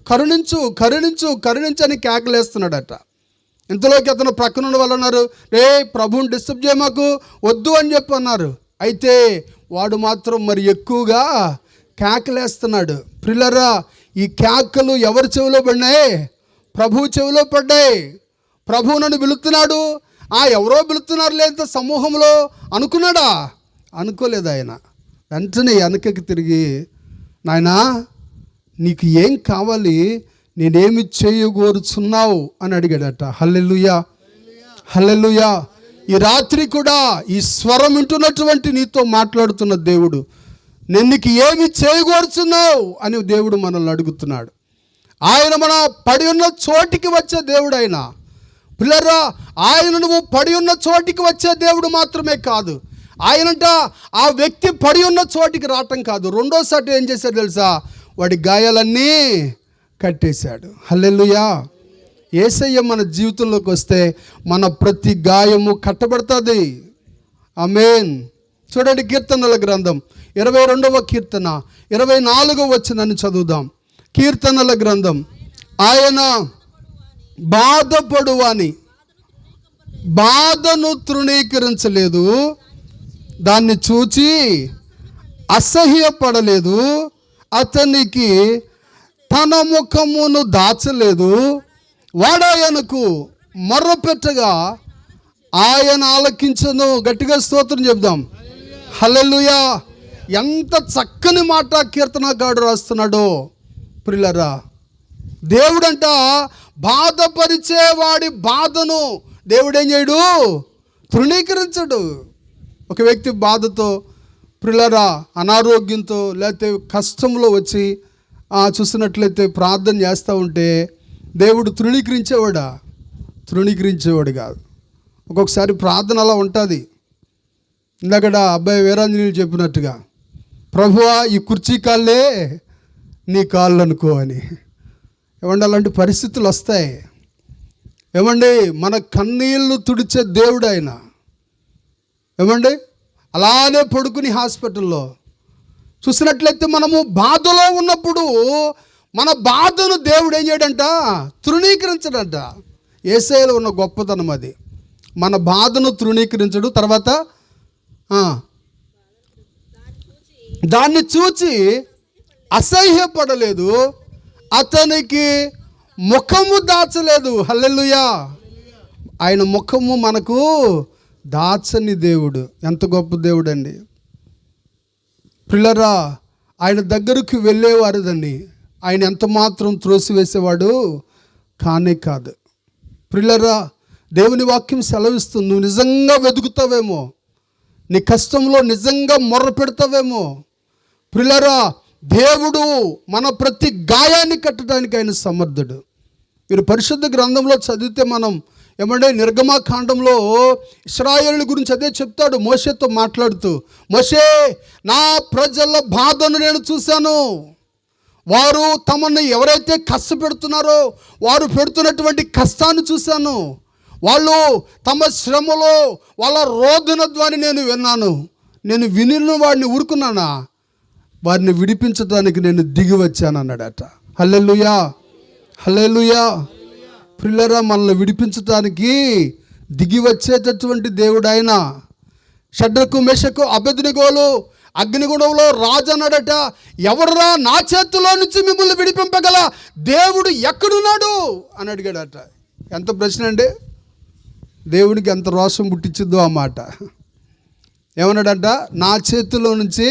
కరుణించు, కరుణించు, కరుణించు అని కేకలేస్తున్నాడట. ఇంతలోకి అతను ప్రక్కన వాళ్ళు అన్నారు, రే ప్రభుని డిస్టర్బ్ చేయమాకు, వద్దు అని చెప్పి అన్నారు. అయితే వాడు మాత్రం మరి ఎక్కువగా కేకలేస్తున్నాడు. ప్రియులారా, ఈ కేకలు ఎవరి చెవిలో పడినాయి? ప్రభువు చెవిలో పడ్డాయి. ప్రభువు నన్ను పిలుస్తున్నాడు, ఎవరో పిలుస్తున్నారు లేదా సమూహంలో అనుకున్నాడా? అనుకోలేదు. ఆయన వెంటనే వెనకకి తిరిగి, నాయనా నీకు ఏం కావాలి, నేనేమి చేయగోరుచున్నావు అని అడిగాడట. హల్లెలూయా, హల్లెలూయా. ఈ రాత్రి కూడా ఈ స్వరం వింటున్నటువంటి నీతో మాట్లాడుతున్న దేవుడు, నేను నీకు ఏమి చేయగోరుచున్నావు అని దేవుడు మనల్ని అడుగుతున్నాడు. ఆయన మన పడి ఉన్న చోటికి వచ్చే దేవుడు. ఆయన పిల్లరా, ఆయన నువ్వు పడి ఉన్న చోటికి వచ్చే దేవుడు మాత్రమే కాదు, ఆయనంట ఆ వ్యక్తి పడి ఉన్న చోటికి రావటం కాదు, రెండోసారి ఏం చేశాడు తెలుసా? వాడి గాయాలన్నీ కట్టేశాడు. హల్లెలూయా. యేసయ్య మన జీవితంలోకి వస్తే మన ప్రతి గాయము కట్టబడుతుంది. ఆమేన్. చూడండి, కీర్తనల గ్రంథం 22వ కీర్తన 24వ వచనాన్ని చదువుదాం. కీర్తనల గ్రంథం, ఆయన బాధపడువాని బాధను తృణీకరించలేదు, దాన్ని చూచి అసహ్యపడలేదు, అతనికి తన ముఖమును దాచలేదు, వాడాయనకు మొర్రపెట్టగా ఆయన ఆలకించను. గట్టిగా స్తోత్రం చెప్దాం. హల్లెలూయా. ఎంత చక్కని మాట కీర్తనగాడు రాస్తున్నాడో ప్రియులారా. దేవుడంట బాధపరిచే వాడి బాధను దేవుడు ఏం చేయడు? తృణీకరించడు. ఒక వ్యక్తి బాధతో ప్రియులారా, అనారోగ్యంతో లేకపోతే కష్టంలో వచ్చి చూసినట్లయితే ప్రార్థన చేస్తూ ఉంటే దేవుడు తృణీకరించేవాడా? తృణీకరించేవాడు కాదు. ఒక్కొక్కసారి ప్రార్థన అలా ఉంటుంది. ఇందాకడ అబ్బాయి వీరాంజనేయులు చెప్పినట్టుగా, ప్రభువా ఈ కుర్చీ కాళ్ళే నీ కాళ్ళు అనుకో అని. ఏమండి, అలాంటి పరిస్థితులు వస్తాయి. ఏమండి, మన కన్నీళ్ళు తుడిచే దేవుడు ఆయన. ఏమండి, అలానే పడుకుని హాస్పిటల్లో చూసినట్లయితే మనము బాధలో ఉన్నప్పుడు మన బాధను దేవుడు ఏం చేయడంట? తృణీకరించడంట. యేసయ్యలో ఉన్న గొప్పతనం అది. మన బాధను తృణీకరించడు. తర్వాత దాన్ని చూచి అసహ్యపడలేదు, అతనికి ముఖము దాచలేదు. హల్లెలూయా. ఆయన ముఖము మనకు దాచని దేవుడు. ఎంత గొప్ప దేవుడు అండి. పిల్లరా, ఆయన దగ్గరకు వెళ్ళేవారుదండి ఆయన ఎంత మాత్రం త్రోసివేసేవాడు కానే కాదు. పిల్లరా, దేవుని వాక్యం సెలవిస్తుంది, నువ్వు నిజంగా వెతుకుతావేమో, నీ కష్టంలో నిజంగా మొర్ర పెడతావేమో. పిల్లరా, దేవుడు మన ప్రతి గాయాన్ని కట్టడానికి ఆయన సమర్థుడు. మీరు పరిశుద్ధ గ్రంథంలో చదివితే మనం ఏమంటే నిర్గమాకాండంలో ఇశ్రాయేలు గురించి అదే చెప్తాడు మోషేతో మాట్లాడుతూ, మోషే నా ప్రజల బాధను నేను చూశాను, వారు తమని ఎవరైతే కష్టపెడుతున్నారో వారు పెడుతున్నటువంటి కష్టాన్ని చూశాను, వాళ్ళు తమ శ్రమలో వాళ్ళ రోదన ద్వారా నేను విన్నాను, నేను వినిన వాడిని ఊరుకున్నానా, వారిని విడిపించడానికి నేను దిగి వచ్చాను అన్నాడట. హల్లెలూయా, హల్లెలూయా. పిల్లరా, మనల్ని విడిపించడానికి దిగి వచ్చేటటువంటి దేవుడు ఆయన. షడ్రకు మెషకు అబేద్నెగోలు అగ్నిగుణంలో రాజు అన్నాడట, ఎవర్రా నా చేతిలో నుంచి మిమ్మల్ని విడిపింపగల దేవుడు ఎక్కడున్నాడు అని అడిగాడట. ఎంత ప్రశ్న అండి. దేవునికి ఎంత రోషం పుట్టించిందో ఆ మాట. ఏమన్నాడంట, నా చేతిలో నుంచి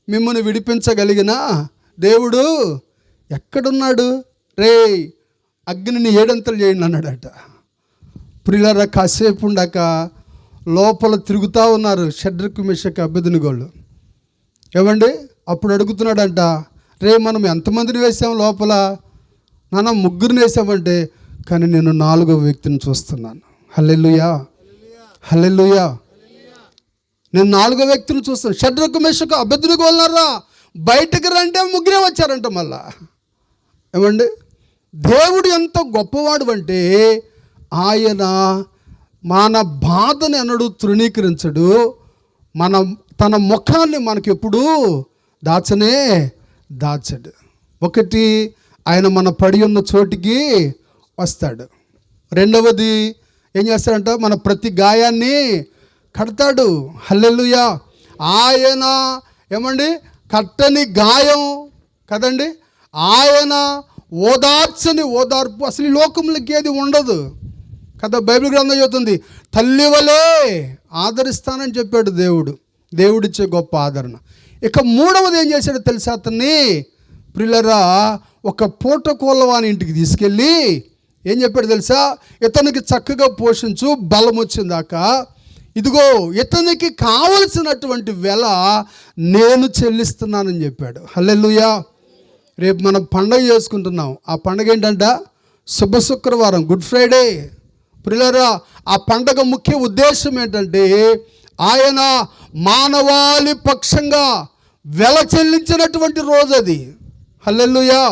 మిమ్మల్ని విడిపించగలిగిన దేవుడు ఎక్కడున్నాడు? రే అగ్నిని 7 అంతలు చేయండి అన్నాడట. ప్రియులారా, కాసేపు ఉండాక లోపల తిరుగుతూ ఉన్నారు షడ్రకు మెషకు అబేద్నెగోలు. ఏమండి, అప్పుడు అడుగుతున్నాడంట, రే మనం ఎంతమందిని వేసాం లోపల? నాన్న ముగ్గురిని వేసామంటే, కానీ నేను 4వ వ్యక్తిని చూస్తున్నాను. హల్లెలూయా, హల్లెలూయా. నేను 4వ వ్యక్తిని చూస్తాను. షడ్రకు మెషకు అబేద్నెగోలున్నారా, బయటకు రంటే ముగ్గురే వచ్చారంట మళ్ళా. ఏమండి, దేవుడు ఎంత గొప్పవాడు అంటే ఆయన మన బాధని ఎన్నడూ తృణీకరించడు. తన ముఖాన్ని మనకెప్పుడు దాచడు. ఒకటి, ఆయన మన పడి ఉన్న చోటికి వస్తాడు. రెండవది ఏం చేస్తాడంట, మన ప్రతి గాయాన్ని కడతాడు. హల్లెలూయా. ఆయన ఏమండి కట్టని గాయం కదండి, ఆయన ఓదార్చని ఓదార్పు అసలు ఈ లోకంలోకి ఏది ఉండదు కదా. బైబిల్ గ్రంథం చెబుతుంది, తల్లి వలే ఆదరిస్తానని చెప్పాడు దేవుడు. దేవుడిచ్చే గొప్ప ఆదరణ. ఇక మూడవది ఏం చేశాడో తెలుసా, అతన్ని ప్రియులరా ఒక పూటకోళ్ళవాని ఇంటికి తీసుకెళ్ళి ఏం చెప్పాడు తెలుసా, ఇతనికి చక్కగా పోషించు, బలం వచ్చిందాకా ఇదిగో ఇతనికి కావలసినటువంటి వెల నేను చెల్లిస్తున్నానని చెప్పాడు. హల్లెలూయా. రేపు మనం పండగ చేసుకుంటున్నాం. ఆ పండగ ఏంటంట, శుభ శుక్రవారం, గుడ్ ఫ్రైడే. ప్రియులారా, ఆ పండగ ముఖ్య ఉద్దేశం ఏంటంటే ఆయన మానవాళి పక్షంగా వెల చెల్లించినటువంటి రోజు అది. హల్లెలూయా.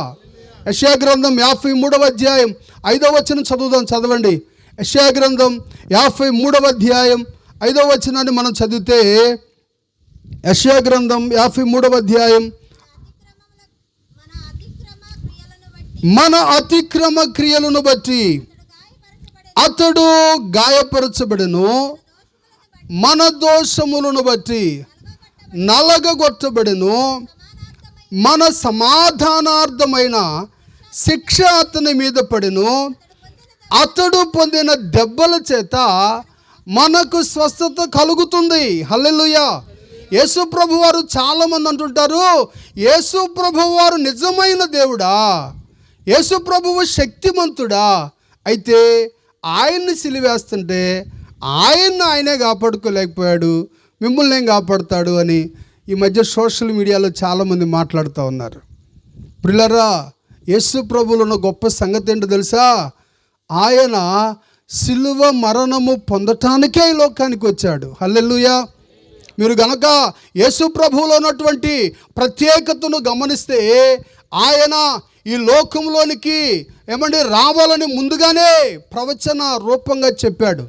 యెషయా గ్రంథం 53వ అధ్యాయం 5వ వచనం చదవండి. యెషయా గ్రంథం 53వ అధ్యాయం 5వ వచనాన్ని మనం చదివితే, యెషయా గ్రంథం 53వ అధ్యాయం, మన అతిక్రమ క్రియలను బట్టి అతడు గాయపరచబడెను, మన దోషములను బట్టి నలగగొట్టబడెను, మన సమాధానార్థమైన శిక్ష అతని మీద పడెను, అతడు పొందిన దెబ్బల చేత మనకు స్వస్థత కలుగుతుంది. హల్లెలూయా. యేసు ప్రభు వారు చాలామంది అంటుంటారు, యేసు ప్రభు వారు నిజమైన దేవుడా, యేసు ప్రభువు శక్తిమంతుడా, అయితే ఆయన్ని సిలివేస్తుంటే ఆయనే కాపాడుకోలేకపోయాడు, మిమ్మల్ని ఏం కాపాడుతాడు అని ఈ మధ్య సోషల్ మీడియాలో చాలామంది మాట్లాడుతూ ఉన్నారు. ప్రియులారా, యేసు ప్రభువులో ఉన్న గొప్ప సంగతి ఏంటో తెలుసా, ఆయన సిలువ మరణము పొందటానికే ఈ లోకానికి వచ్చాడు. హల్లెలూయా. మీరు గనక యేసు ప్రభువులో ఉన్నటువంటి ప్రత్యేకతను గమనిస్తే, ఆయన ఈ లోకంలోనికి ఏమండి రావాలని ముందుగానే ప్రవచన రూపంగా చెప్పాడు.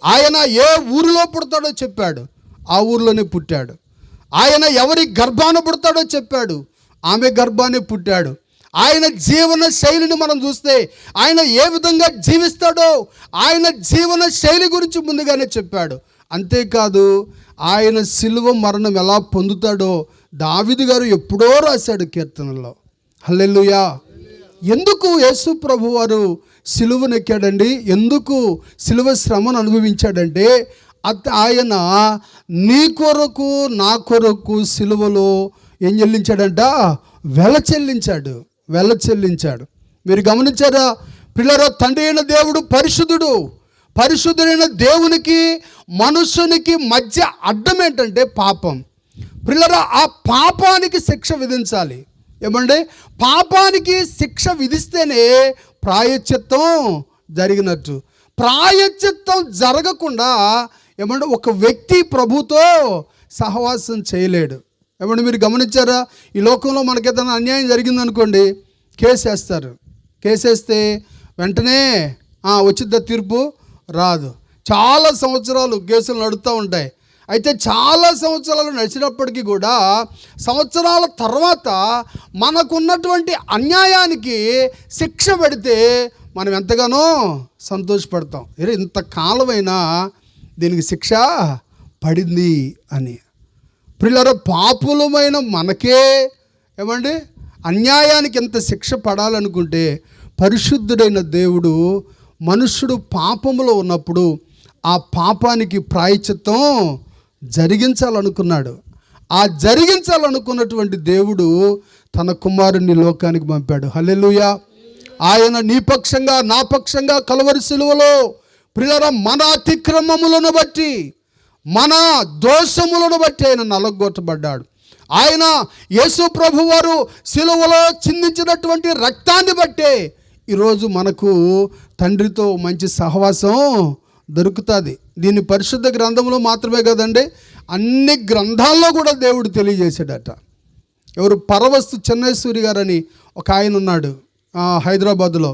ఆయన ఏ ఊరిలో పుడతాడో చెప్పాడు, ఆ ఊరిలోనే పుట్టాడు. ఆయన ఎవరి గర్భాన పుడతాడో చెప్పాడు, ఆమె గర్భాన్ని పుట్టాడు. ఆయన జీవన శైలిని మనం చూస్తే ఆయన ఏ విధంగా జీవిస్తాడో ఆయన జీవన శైలి గురించి ముందుగానే చెప్పాడు. అంతేకాదు, ఆయన సిలువ మరణం ఎలా పొందుతాడో దావీదు గారు ఎప్పుడో రాశాడు కీర్తనలో. హల్లెలూయా. ఎందుకు యేసు ప్రభు వారు సిలువనెక్కాడండి, ఎందుకు సిలువ శ్రమను అనుభవించాడంటే, ఆయన నీ కొరకు నా కొరకు సిలువలో ఏం చెల్లించాడంట, వెల చెల్లించాడు. మీరు గమనించారా పిల్లరా, తండ్రి అయిన దేవుడు పరిశుద్ధుడు. పరిశుద్ధుడైన దేవునికి మనుషునికి మధ్య అడ్డం ఏంటంటే పాపం. పిల్లరా, ఆ పాపానికి శిక్ష విధించాలి. ఏమంటే పాపానికి శిక్ష విధిస్తేనే ప్రాయశ్చిత్తం జరిగినట్టు. ప్రాయశ్చిత్తం జరగకుండా ఏమంటే ఒక వ్యక్తి ప్రభుతో సహవాసం చేయలేడు. ఏమంటే మీరు గమనించారా, ఈ లోకంలో మనకేదైనా అన్యాయం జరిగిందనుకోండి, కేసేస్తారు. కేసేస్తే వెంటనే వచ్చిద్ద తీర్పు రాదు. చాలా సంవత్సరాలు కేసులు నడుస్తూ ఉంటాయి. అయితే చాలా సంవత్సరాలు నడిచినప్పటికీ కూడా సంవత్సరాల తర్వాత మనకున్నటువంటి అన్యాయానికి శిక్ష పడితే మనం ఎంతగానో సంతోషపడతాం. ఇంతకాలమైనా దీనికి శిక్ష పడింది అని. ప్రియులారా, పాపులమైన మనకే ఏమండి అన్యాయానికి ఎంత శిక్ష పడాలనుకుంటే, పరిశుద్ధుడైన దేవుడు మనుష్యుడు పాపములో ఉన్నప్పుడు ఆ పాపానికి ప్రాయశ్చిత్తం జరిగించాలనుకున్నాడు. ఆ జరిగించాలనుకున్నటువంటి దేవుడు తన కుమారుని లోకానికి పంపాడు. హల్లెలూయా. ఆయన నీ పక్షంగా నా పక్షంగా కలువరి సిలువలో ప్రియులారా, మన అతిక్రమములను బట్టి, మన దోషములను బట్టి ఆయన నలగొట్టబడ్డాడు. ఆయన యేసు ప్రభు వారు సిలువలో చిందించినటువంటి రక్తాన్ని బట్టే ఈరోజు మనకు తండ్రితో మంచి సహవాసం దొరుకుతుంది. దీన్ని పరిశుద్ధ గ్రంథంలో మాత్రమే కదండి, అన్ని గ్రంథాల్లో కూడా దేవుడు తెలియజేశాడట. ఎవరు? పరవస్తు చెన్నైసూరి గారని ఒక ఆయన ఉన్నాడు హైదరాబాదులో.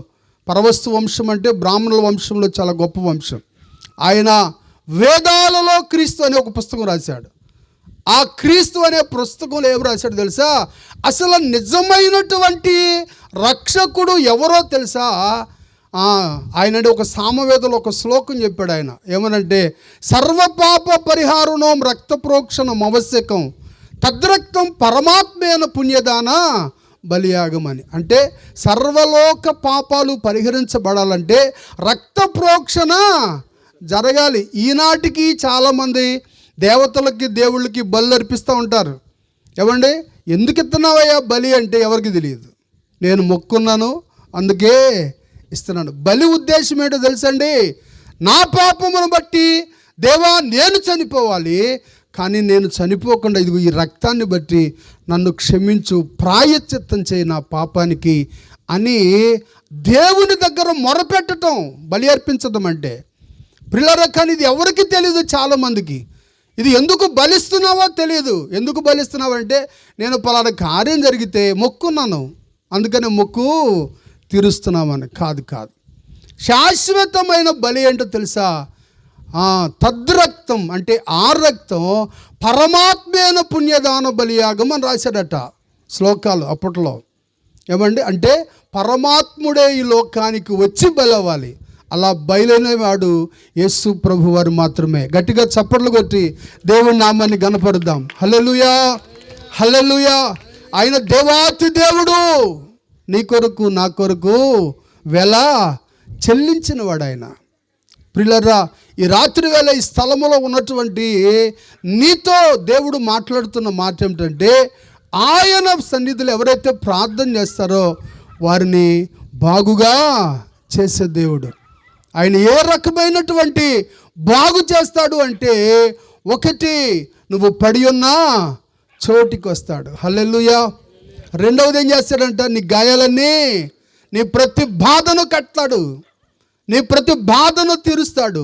పరవస్తు వంశం అంటే బ్రాహ్మణుల వంశంలో చాలా గొప్ప వంశం. ఆయన వేదాలలో క్రీస్తు అనే ఒక పుస్తకం రాశాడు. ఆ క్రీస్తు అనే పుస్తకంలో ఏం రాశాడు తెలుసా? అసలు నిజమైనటువంటి రక్షకుడు ఎవరో తెలుసా? ఆయన ఒక సామవేదలో ఒక శ్లోకం చెప్పాడు. ఆయన ఏమనంటే, సర్వపాప పరిహారుణం రక్త ప్రోక్షణం ఆవశ్యకం, తద్రక్తం పరమాత్మేన పుణ్యదాన బలియాగం అని. అంటే సర్వలోక పాపాలు పరిహరించబడాలంటే రక్త ప్రోక్షణ జరగాలి. ఈనాటికి చాలామంది దేవతలకి దేవుళ్ళకి బలి అర్పిస్తూ ఉంటారు. ఏమండి, ఎందుకు ఇస్తున్నావయ్యా బలి అంటే ఎవరికి తెలియదు. నేను మొక్కున్నాను అందుకే ఇస్తున్నాను. బలి ఉద్దేశం ఏంటో తెలుసండి? నా పాపమును బట్టి దేవా నేను చనిపోవాలి, కానీ నేను చనిపోకుండా ఇదిగో ఈ రక్తాన్ని బట్టి నన్ను క్షమించు, ప్రాయశ్చిత్తం చేయి నా పాపానికి అని దేవుని దగ్గర మొరపెట్టడం బలి అర్పించడం అంటే. ప్రియులారా, కానీ ఇది ఎవరికి తెలియదు చాలామందికి. ఇది ఎందుకు బలిస్తున్నావో తెలియదు. ఎందుకు బలిస్తున్నావంటే, నేను పలానా కార్యం జరిగితే మొక్కున్నాను అందుకని మొక్కు తీరుస్తున్నామని. కాదు. శాశ్వతమైన బలి ఏంటో తెలుసా? తద్రక్తం అంటే ఆ రక్తం పరమాత్మేన పుణ్యదాన బలియాగం అని రాశాడట శ్లోకాలు అప్పట్లో. ఏమండి అంటే పరమాత్ముడే ఈ లోకానికి వచ్చి బలవ్వాలి. అలా బయలైనవాడు యేసు ప్రభు వారు మాత్రమే. గట్టిగా చప్పట్లు కొట్టి దేవుని నామాన్ని గణపరుద్దాం. హల్లెలూయా, హల్లెలూయా. ఆయన దేవాతి దేవుడు, నీ కొరకు నా కొరకు వెల చెల్లించిన వాడు ఆయన. ప్రియులారా, ఈ రాత్రి వేళ ఈ స్థలములో ఉన్నటువంటి నీతో దేవుడు మాట్లాడుతున్న మాట ఏమిటంటే, ఆయన సన్నిధిలో ఎవరైతే ప్రార్థన చేస్తారో వారిని బాగుగా చేసే దేవుడు. ఆయన ఏ రకమైనటువంటి బాగు చేస్తాడు అంటే, ఒకటి నువ్వు పడి ఉన్న చోటికి వస్తాడు. హల్లెలూయా. రెండవది ఏం చేస్తాడంట? నీ గాయాలన్నీ, నీ ప్రతి బాధను కట్టాడు, నీ ప్రతి బాధను తీరుస్తాడు,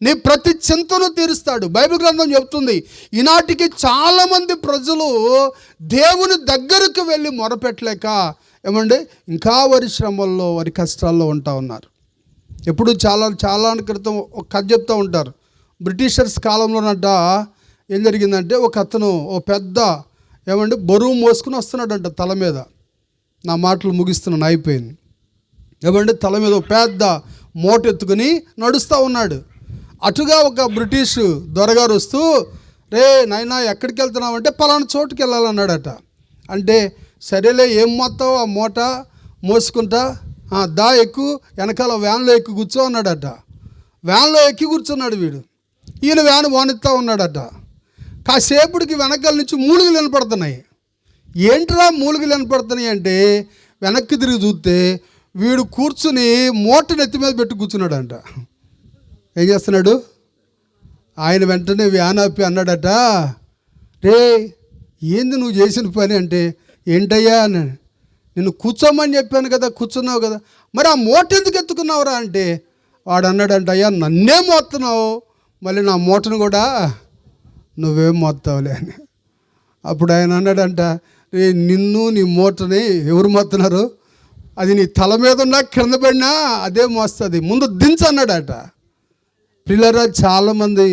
నీ ప్రతి చింతను తీరుస్తాడు. బైబిల్ గ్రంథం చెప్తుంది, ఈనాటికి చాలామంది ప్రజలు దేవుని దగ్గరకు వెళ్ళి మొరపెట్టలేక ఏమండి ఇంకా వారి శ్రమల్లో వారి కష్టాల్లో ఉంటా ఉన్నారు. ఎప్పుడు చాలా క్రితం ఒక కథ చెప్తూ ఉంటారు. బ్రిటిషర్స్ కాలంలోనంట ఏం జరిగిందంటే, ఒక అతను ఓ పెద్ద ఏమండి బరువు మోసుకుని వస్తున్నాడంట తల మీద. నా మాటలు ముగిస్తున్నాను, అయిపోయింది. ఏమండి తల మీద ఒక పెద్ద మూట ఎత్తుకుని నడుస్తూ ఉన్నాడు. అటుగా ఒక బ్రిటిష్ దొరగారు వస్తూ, రే నాయనా ఎక్కడికి వెళ్తున్నావు అంటే, పలానా చోటుకి వెళ్ళాలన్నాడట. అంటే సరేలే ఏం మొత్తం ఆ మూట మోసుకుంటా, దా ఎక్కువ వెనకాల వ్యాన్లో ఎక్కి కూర్చో అన్నాడట. వ్యాన్లో ఎక్కి కూర్చున్నాడు వీడు. ఈయన వ్యాన్ వానిస్తూ ఉన్నాడట. కాసేపటికి వెనకాల నుంచి మూలుగులు వినపడుతున్నాయి. ఏంట్రా మూలుగులు వినపడుతున్నాయి అంటే, వెనక్కి తిరిగి చూస్తే వీడు కూర్చుని మూటను ఎత్తి మీద పెట్టి కూర్చున్నాడంట. ఏం చేస్తున్నాడు? ఆయన వెంటనే వ్యాన్ ఆపి అన్నాడట, రే ఏంది నువ్వు చేసిన పని అంటే, ఏంటయ్యా అని, నిన్ను కూర్చోమని చెప్పాను కదా, కూర్చున్నావు కదా, మరి ఆ మూట ఎందుకు ఎత్తుకున్నావురా అంటే, వాడు అన్నాడంట, అయ్యా నన్నే మోస్తున్నావు, మళ్ళీ నా మూటను కూడా నువ్వేం మోస్తావులే అని. అప్పుడు ఆయన అన్నాడంట, నిన్ను నీ మూటని ఎవరు మోస్తున్నారు? అది నీ తల మీద ఉన్నా కింద పడినా అదే మోస్తుంది, ముందు దించు అన్నాడట. పిల్లరా, చాలామంది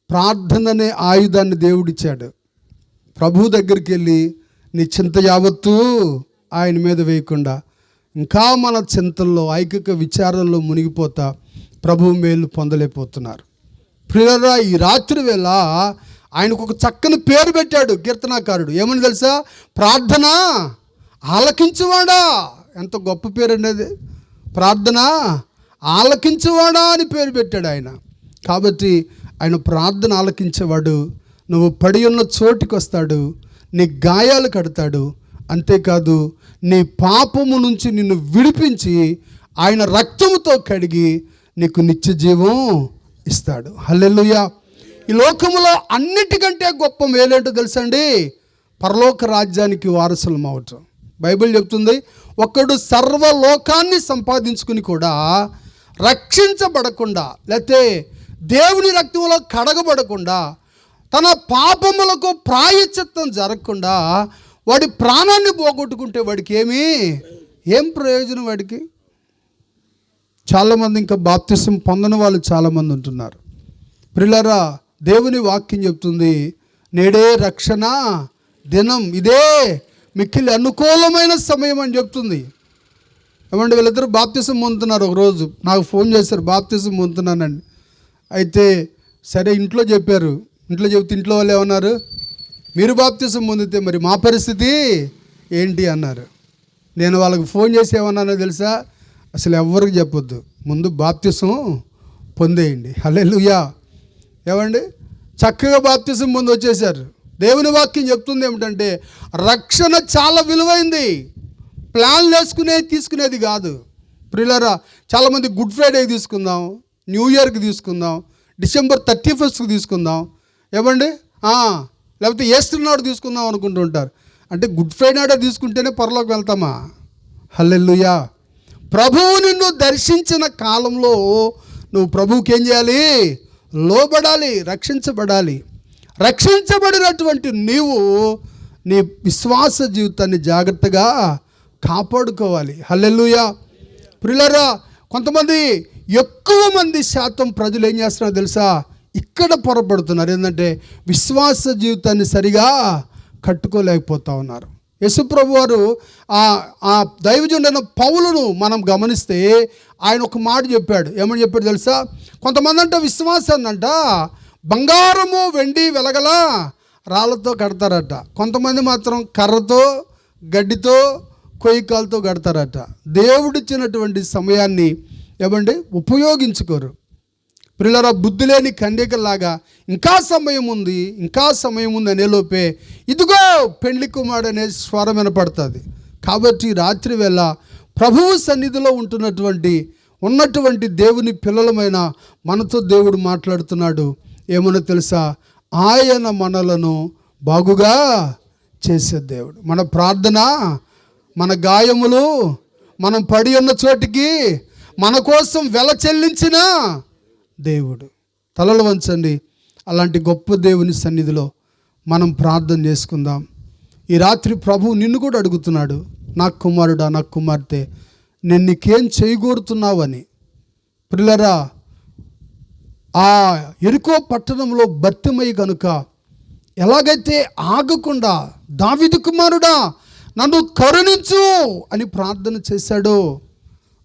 ప్రార్థన అనే ఆయుధాన్ని దేవుడిచ్చాడు. ప్రభు దగ్గరికి వెళ్ళి నీ చింత యావత్తూ ఆయన మీద వేయకుండా ఇంకా మన చింతల్లో ఐకిక విచారంలో మునిగిపోతా ప్రభు మేలు పొందలేకపోతున్నారు. పిల్లరా, ఈ రాత్రి వేళ ఆయనకు ఒక చక్కని పేరు పెట్టాడు కీర్తనాకారుడు. ఏమని తెలుసా? ప్రార్థన ఆలకించువాడా. ఎంత గొప్ప పేరు అనేది, ప్రార్థన ఆలకించువాడా అని పేరు పెట్టాడు ఆయన. కాబట్టి ఆయన ప్రార్థన ఆలకించేవాడు. నువ్వు పడి ఉన్న చోటికి వస్తాడు, నీ గాయాలు కడతాడు. అంతేకాదు నీ పాపము నుంచి నిన్ను విడిపించి ఆయన రక్తముతో కడిగి నీకు నిత్య జీవం ఇస్తాడు. హల్లెలూయా. ఈ లోకములో అన్నిటికంటే గొప్ప మేలేంటో తెలుసండి, పరలోక రాజ్యానికి వారసులం అవటం. బైబిల్ చెప్తుంది, ఒకడు సర్వలోకాన్ని సంపాదించుకుని కూడా రక్షించబడకుండా, లేకపోతే దేవుని రక్తంలో కడగబడకుండా, తన పాపములకు ప్రాయశ్చిత్తం జరగకుండా వాడి ప్రాణాన్ని పోగొట్టుకుంటే వాడికి ఏం ప్రయోజనం? వాడికి చాలామంది ఇంకా బాప్తిసం పొందని వాళ్ళు చాలామంది ఉంటున్నారు. ప్రియులారా, దేవుని వాక్యం చెప్తుంది, నేడే రక్షణ దినం, ఇదే మిక్కిలి అనుకూలమైన సమయం అని చెప్తుంది. ఏమంటే వీళ్ళిద్దరు బాప్తిసం పొందుతున్నారు. ఒకరోజు నాకు ఫోన్ చేశారు, బాప్తిసం పొందుతున్నానండి. అయితే సరే ఇంట్లో చెప్పారు. ఇంట్లో చెప్తే ఇంట్లో వాళ్ళు ఏమన్నారు, మీరు బాప్తిసం పొందితే మరి మా పరిస్థితి ఏంటి అన్నారు. నేను వాళ్ళకి ఫోన్ చేసి ఏమన్నానో తెలుసా, అసలు ఎవరికి చెప్పొద్దు, ముందు బాప్తిసం పొందేయండి. హల్లెలూయా. ఏమండి, చక్కగా బాప్తిసం పొంది వచ్చేసారు. దేవుని వాక్యం చెప్తుంది ఏమిటంటే, రక్షణ చాలా విలువైంది, ప్లాన్లు తీసుకునేది కాదు. ప్రియులారా, చాలామంది గుడ్ ఫ్రైడేకి తీసుకుందాం, న్యూ ఇయర్కి తీసుకుందాం, డిసెంబర్ 31st తీసుకుందాం, ఏమండి, లేకపోతే ఈస్టర్ నాడు తీసుకుందాం అనుకుంటూ ఉంటారు. అంటే గుడ్ ఫ్రైడే నాడు తీసుకుంటేనే పరలోకి వెళ్తామా? హల్లెలూయా. ప్రభువు నిన్ను దర్శించిన కాలంలో నువ్వు ప్రభువుకి ఏం చేయాలి? లోబడాలి, రక్షించబడాలి. రక్షించబడినటువంటి నీవు నీ విశ్వాస జీవితాన్ని జాగ్రత్తగా కాపాడుకోవాలి. హల్లెలూయా. ప్రియులారా, కొంతమంది ఎక్కువ మంది శాతం ప్రజలు ఏం చేస్తున్నారో తెలుసా, ఇక్కడ పొరపడుతున్నారు. ఏంటంటే విశ్వాస జీవితాన్ని సరిగా కట్టుకోలేకపోతూ ఉన్నారు. యేసుప్రభు వారు ఆ దైవజనుడైన పౌలును మనం గమనిస్తే ఆయన ఒక మాట చెప్పాడు. ఏమని చెప్పాడు తెలుసా, కొంతమంది అంట విశ్వాసాన్ని అంట బంగారము వెండి వెలగల రాళ్ళతో కడతారట, కొంతమంది మాత్రం కర్రతో గడ్డితో కొయ్యకాలతో కడతారట. దేవుడిచ్చినటువంటి సమయాన్ని ఏమండి ఉపయోగించుకోరు. ప్రియులారా, బుద్ధి లేని కన్యకలాగా ఇంకా సమయం ఉంది అనేలోపే ఇదిగో పెళ్లి కుమారుడు అనే స్వరం వినపడుతుంది. కాబట్టి రాత్రి వేళ ప్రభువు సన్నిధిలో ఉన్నటువంటి దేవుని పిల్లలమైన మనతో దేవుడు మాట్లాడుతున్నాడు. ఏమన్నా తెలుసా, ఆయన మనలను బాగుగా చేసే దేవుడు. మన ప్రార్థన, మన గాయములు, మనం పడి ఉన్న చోటికి మన కోసం వెల చెల్లించిన దేవుడు. తలలు వంచండి, అలాంటి గొప్ప దేవుని సన్నిధిలో మనం ప్రార్థన చేసుకుందాం. ఈ రాత్రి ప్రభువు నిన్ను కూడా అడుగుతున్నాడు, నా కుమారుడా, నా కుమార్తె, నేను నీకేం చేయగోరుతున్నావని. ప్రియులారా, ఆ యెరికో పట్టణంలో బర్తిమయి కనుక ఎలాగైతే ఆగకుండా దావీదు కుమారుడా నన్ను కరుణించు అని ప్రార్థన చేశాడో,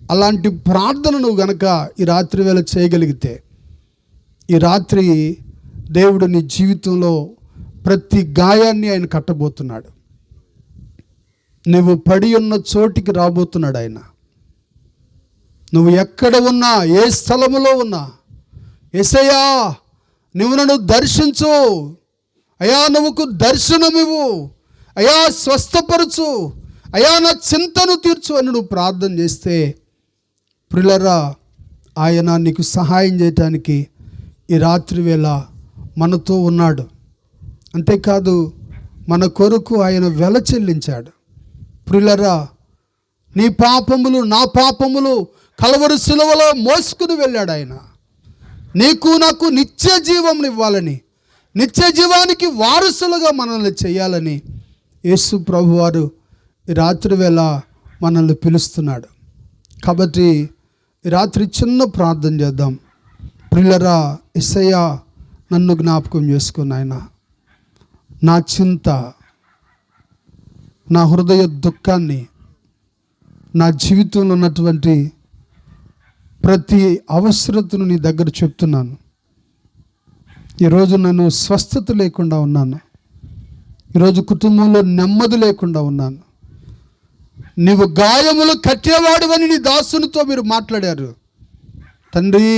అలాంటి ప్రార్థన నువ్వు గనక ఈ రాత్రి వేళ చేయగలిగితే, ఈ రాత్రి దేవుడు నీ జీవితంలో ప్రతి గాయాన్ని ఆయన కట్టబోతున్నాడు. నువ్వు పడి ఉన్న చోటికి రాబోతున్నాడు ఆయన. నువ్వు ఎక్కడ ఉన్నా, ఏ స్థలములో ఉన్నా, యేసయ్యా నువ్వు నన్ను దర్శించు, అయా నువ్వుకు దర్శనమివ్వు, అయా స్వస్థపరచు, అయా నా చింతను తీర్చు అని నువ్వు ప్రార్థన చేస్తే, ప్రియులారా, ఆయన నీకు సహాయం చేయటానికి ఈ రాత్రి వేళ మనతో ఉన్నాడు. అంతేకాదు మన కొరకు ఆయన వెల చెల్లించాడు. ప్రియులారా, నీ పాపములు నా పాపములు కలవరి సిలువలో మోసుకుని వెళ్ళాడు ఆయన. నీకు నాకు నిత్య జీవం ఇవ్వాలని, నిత్య జీవానికి వారసులుగా మనల్ని చేయాలని యేసు ప్రభువారు ఈ రాత్రి వేళ మనల్ని పిలుస్తున్నాడు. కాబట్టి ఈ రాత్రి చిన్న ప్రార్థన చేద్దాం. ప్రియులారా, యేసయ్యా నన్ను జ్ఞాపకం చేసుకుని ఆయన, నా చింత, నా హృదయ దుఃఖాన్ని, నా జీవితంలో ఉన్నటువంటి ప్రతి అవసరతను నీ దగ్గర చెప్తున్నాను. ఈరోజు నేను స్వస్థత లేకుండా ఉన్నాను, ఈరోజు కుటుంబంలో నెమ్మది లేకుండా ఉన్నాను. నీవు గాయములు కట్టేవాడివని నీ దాసునితో మీరు మాట్లాడారు. తండ్రి,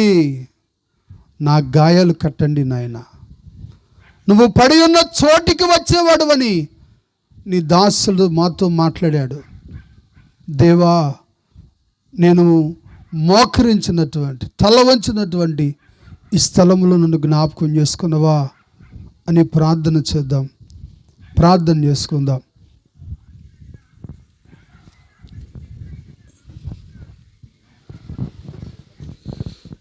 నా గాయాలు కట్టండి నాయన. నువ్వు పడి ఉన్న చోటికి వచ్చేవాడువని నీ దాసుడు మాతో మాట్లాడాడు. దేవా, నేను మోకరించినటువంటి తల వంచినటువంటి ఈ స్థలంలో నన్ను జ్ఞాపకం చేసుకున్నావా అని ప్రార్థన చేద్దాం. ప్రార్థన చేసుకుందాం.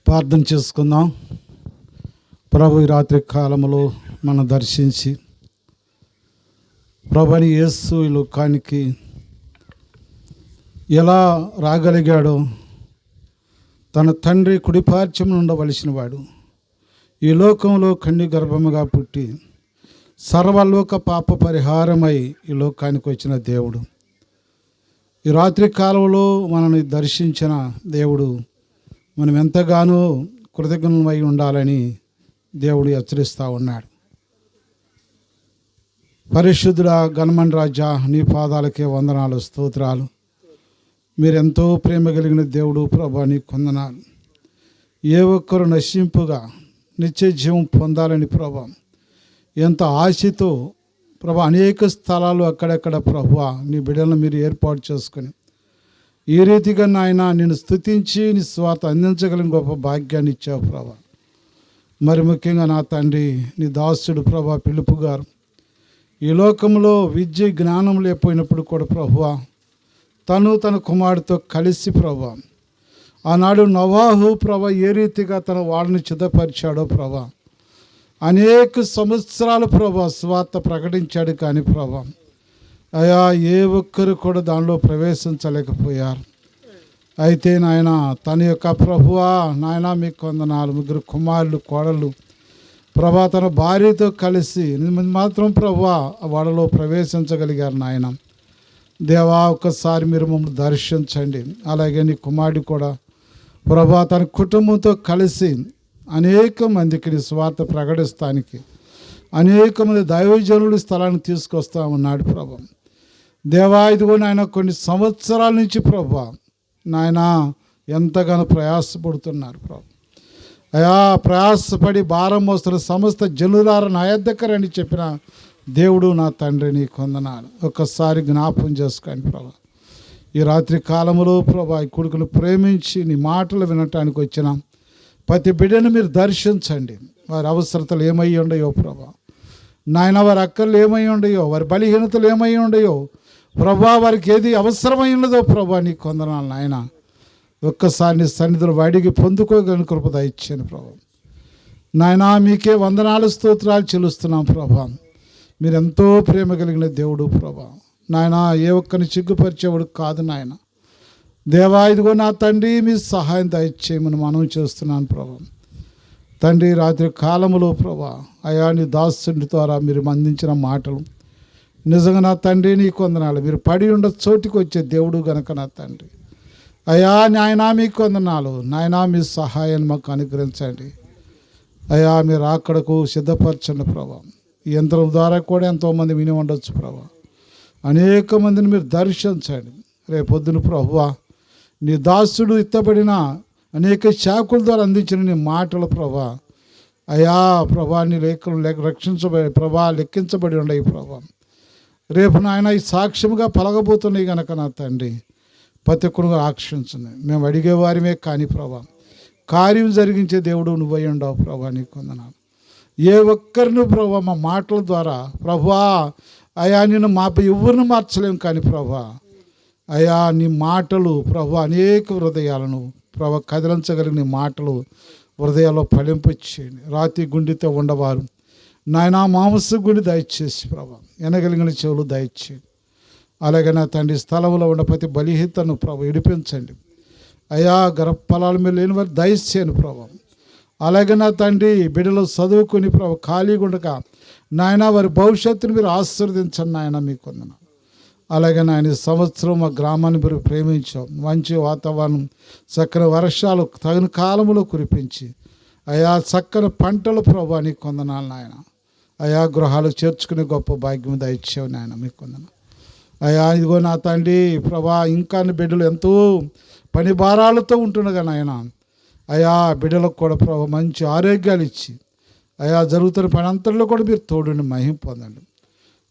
ప్రార్థన చేసుకుందాం. ప్రభు ఈ రాత్రి కాలంలో మనం దర్శించి ప్రభుని యేసు ఈ లోకానికి ఎలా రాగలిగాడో, తన తండ్రి కుడిపార్శ్వం ఉండవలసిన వాడు ఈ లోకంలో కన్య గర్భముగా పుట్టి సర్వలోక పాప పరిహారమై ఈ లోకానికి వచ్చిన దేవుడు ఈ రాత్రి కాలంలో మనల్ని దర్శించిన దేవుడు మనం ఎంతగానో కృతజ్ఞమై ఉండాలని దేవుడు హెచ్చరిస్తూ ఉన్నాడు. పరిశుద్ధుడ గణమన్ రాజా, నీ పాదాలకే వందనాలు, స్తోత్రాలు. మీరెంతో ప్రేమ కలిగిన దేవుడు ప్రభా, నీ కొందనాలు. ఏ ఒక్కరు నశింపుగా నిత్య జీవం పొందాలని ప్రభా ఎంత ఆశతో ప్రభా అనేక స్థలాలు అక్కడక్కడ ప్రభా నీ బిడ్డలను మీరు ఏర్పాటు చేసుకొని ఈ రీతిగా నాయన నేను స్తుతించి నీ స్వార్థ అందించగలిగిన గొప్ప భాగ్యాన్ని ఇచ్చావు ప్రభా. మరి ముఖ్యంగా నా తండ్రి నీ దాసుడు ప్రభా పిలుపు గారు ఈ లోకంలో విద్య జ్ఞానం లేకపోయినప్పుడు కూడా ప్రభువా తన కుమారుడితో కలిసి ప్రభా ఆనాడు నోవాహు ప్రభా ఏ రీతిగా తన వాడిని సిద్ధపరిచాడో ప్రభా అనేక సంవత్సరాలు ప్రభా స్వార్థ ప్రకటించాడు. కానీ ప్రభా అయా ఏ ఒక్కరు కూడా దానిలో ప్రవేశించలేకపోయారు. అయితే నాయన తన యొక్క ప్రభువా నాయన మీకు వందనాలు, 3 కుమారులు కోడళ్ళు ప్రభా తన భార్యతో కలిసి మాత్రం ప్రభువా వాడలో ప్రవేశించగలిగారు. నాయన దేవా ఒక్కసారి మీరు మమ్మల్ని దర్శించండి. అలాగే నీ కుమారుడు కూడా ప్రభా తన కుటుంబంతో కలిసి అనేక మందికి నీ స్వార్థ ప్రకటిస్తానికి అనేక మంది దైవజనులు స్థలాన్ని తీసుకొస్తా ఉన్నాడు ప్రభా. దేవా ఇదిగో నాయన కొన్ని సంవత్సరాల నుంచి ప్రభా నాయన ఎంతగానో ప్రయాసపడుతున్నారు ప్రభా. అయా ప్రయాసపడి భారం మోస్తున్న సమస్త జనులారా నా యొద్దకరని చెప్పిన దేవుడు నా తండ్రి నీ కొందనాలు. ఒక్కసారి జ్ఞాపకం చేసుకోండి ప్రభా. ఈ రాత్రి కాలంలో ప్రభా ఈ కొడుకును ప్రేమించి నీ మాటలు వినటానికి వచ్చిన ప్రతి బిడ్డను మీరు దర్శించండి. వారి అవసరతలు ఏమై ఉండయో ప్రభా నాయన, వారి అక్కర్లు ఏమై ఉండయో, వారి బలహీనతలు ఏమై ఉండయో ప్రభా, వారికి ఏది అవసరమై ఉన్నదో ప్రభా నీ కొందనాలు నాయన. ఒక్కసారి నీ సన్నిధిలో వాడికి పొందుకోగలిగిన కృప దయచేయండి ప్రభా. నాయన మీకే వందనాలు స్తోత్రాలు చెల్లిస్తున్నాం ప్రభా. మీరెంతో ప్రేమ కలిగిన దేవుడు ప్రభా. నాయన ఏ ఒక్కరిని సిగ్గుపరిచేవాడు కాదు నాయన. దేవా ఇదిగో నా తండ్రి మీ సహాయం దయచేయమని మనం చేస్తున్నాను ప్రభా. తండ్రి రాత్రి కాలములో ప్రభా అయా నీ దాసుని ద్వారా మీరు అందించిన మాటలు నిజంగా నా తండ్రి నీ కొందనాలు. మీరు పడి ఉండ చోటికి వచ్చే దేవుడు గనక నా తండ్రి అయా నాయన మీకు వందనాలు. నాయన మీ సహాయాన్ని మాకు అనుగ్రహించండి అయా. మీరు అక్కడకు సిద్ధపరచండి ప్రభా. ఈ యంత్రం ద్వారా కూడా ఎంతోమంది విని ఉండొచ్చు ప్రభా. అనేక మందిని మీరు దర్శించండి. రేపొద్దున ప్రభువా నీ దాసుడు ఇత్తబడిన అనేక శాఖల ద్వారా అందించిన నీ మాటలు ప్రభా అయా ప్రభా నీ రక్షించబడి ప్రభా లెక్కించబడి ఉండయి ప్రభా. రేపు నాయన ఈ సాక్ష్యముగా పలగబోతున్నాయి కనుక నా తండ్రి ప్రతి ఒక్కరుగా ఆక్షించండి. మేము అడిగేవారిమే కానీ ప్రభా కార్యం జరిగించే దేవుడు నువ్వై ఉండవు ప్రభా. నీకు వందనాలు. ఏ ఒక్కరిని ప్రభా మా మాటల ద్వారా ప్రభా అయా నేను మా ఎవరిని మార్చలేము కానీ ప్రభా అయా నీ మాటలు ప్రభా అనేక హృదయాలను ప్రభా కదిలించగలిగిన మాటలు హృదయాల్లో ఫలింపచేయండి. రాతి గుండెతో ఉండవారు నాయన మాంస గుండె దయచేసి ప్రభా ఎనగలిగిన చెవులు దయచేయండి. అలాగే నా తండ్రి స్థలంలో ఉన్న ప్రతి బలిహీతను ప్రభా విడిపించండి అయా. గర్భఫలాల మీద లేని వారు దయచేయను ప్రభా. అలాగే నా తండ్రి బిడ్డలు చదువుకుని ప్రభా ఖాళీగా ఉండక నాయన వారి భవిష్యత్తును మీరు ఆశీర్వదించండి నాయన మీకు వందనాలు. అలాగే నాయన సంవత్సరం మా గ్రామాన్ని మీరు ప్రేమించాం. మంచి వాతావరణం, చక్కని వర్షాలు తగిన కాలంలో కురిపించి అయా చక్కని పంటలు ప్రభా నీకు వందనాలు నాయన. అయా గృహాలు చేర్చుకునే గొప్ప భాగ్యం దయచేవు నాయన మీకు వందనాలు అయా. ఇదిగో నా తండ్రి ప్రభా ఇంకా బిడ్డలు ఎంతో పని భారాలతో ఉంటుండగా నాయన అయా బిడ్డలకు కూడా ప్రభా మంచి ఆరోగ్యాలు ఇచ్చి అయా జరుగుతున్న పని అంతట్లో కూడా మీరు తోడుని మహిమ పొందండి.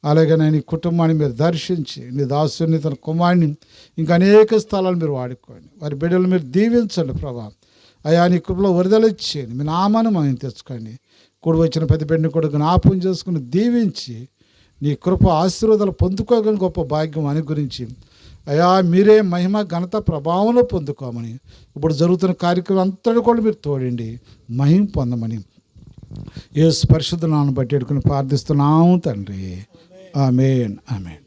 అలాగే నేను ఈ కుటుంబాన్ని మీరు దర్శించి నీ దాసుని తన కుమారుని ఇంకా అనేక స్థలాలు మీరు వాడుకోండి. వారి బిడ్డలు మీరు దీవించండి ప్రభా. అయా నీ కృపలో వరదలిచ్చేయండి. మీ నామాన్ని మనం తెచ్చుకోండి. కూడి వచ్చిన ప్రతి బిడ్డని కూడా జ్ఞాపకం చేసుకుని దీవించి నీ కృప ఆశీర్వాదాలు పొందుకోగలని గొప్ప భాగ్యం అనుగురించి అయా మీరే మహిమ ఘనత ప్రభావంలో పొందుకోమని ఇప్పుడు జరుగుతున్న కార్యక్రమం అంతటి కూడా మీరు తోడండి మహిమ పొందమని యేసు పరిశుద్ధ నామమున బట్టి వేడుకొని ప్రార్థిస్తున్నాము తండ్రి. ఆమేన్. ఆమేన్.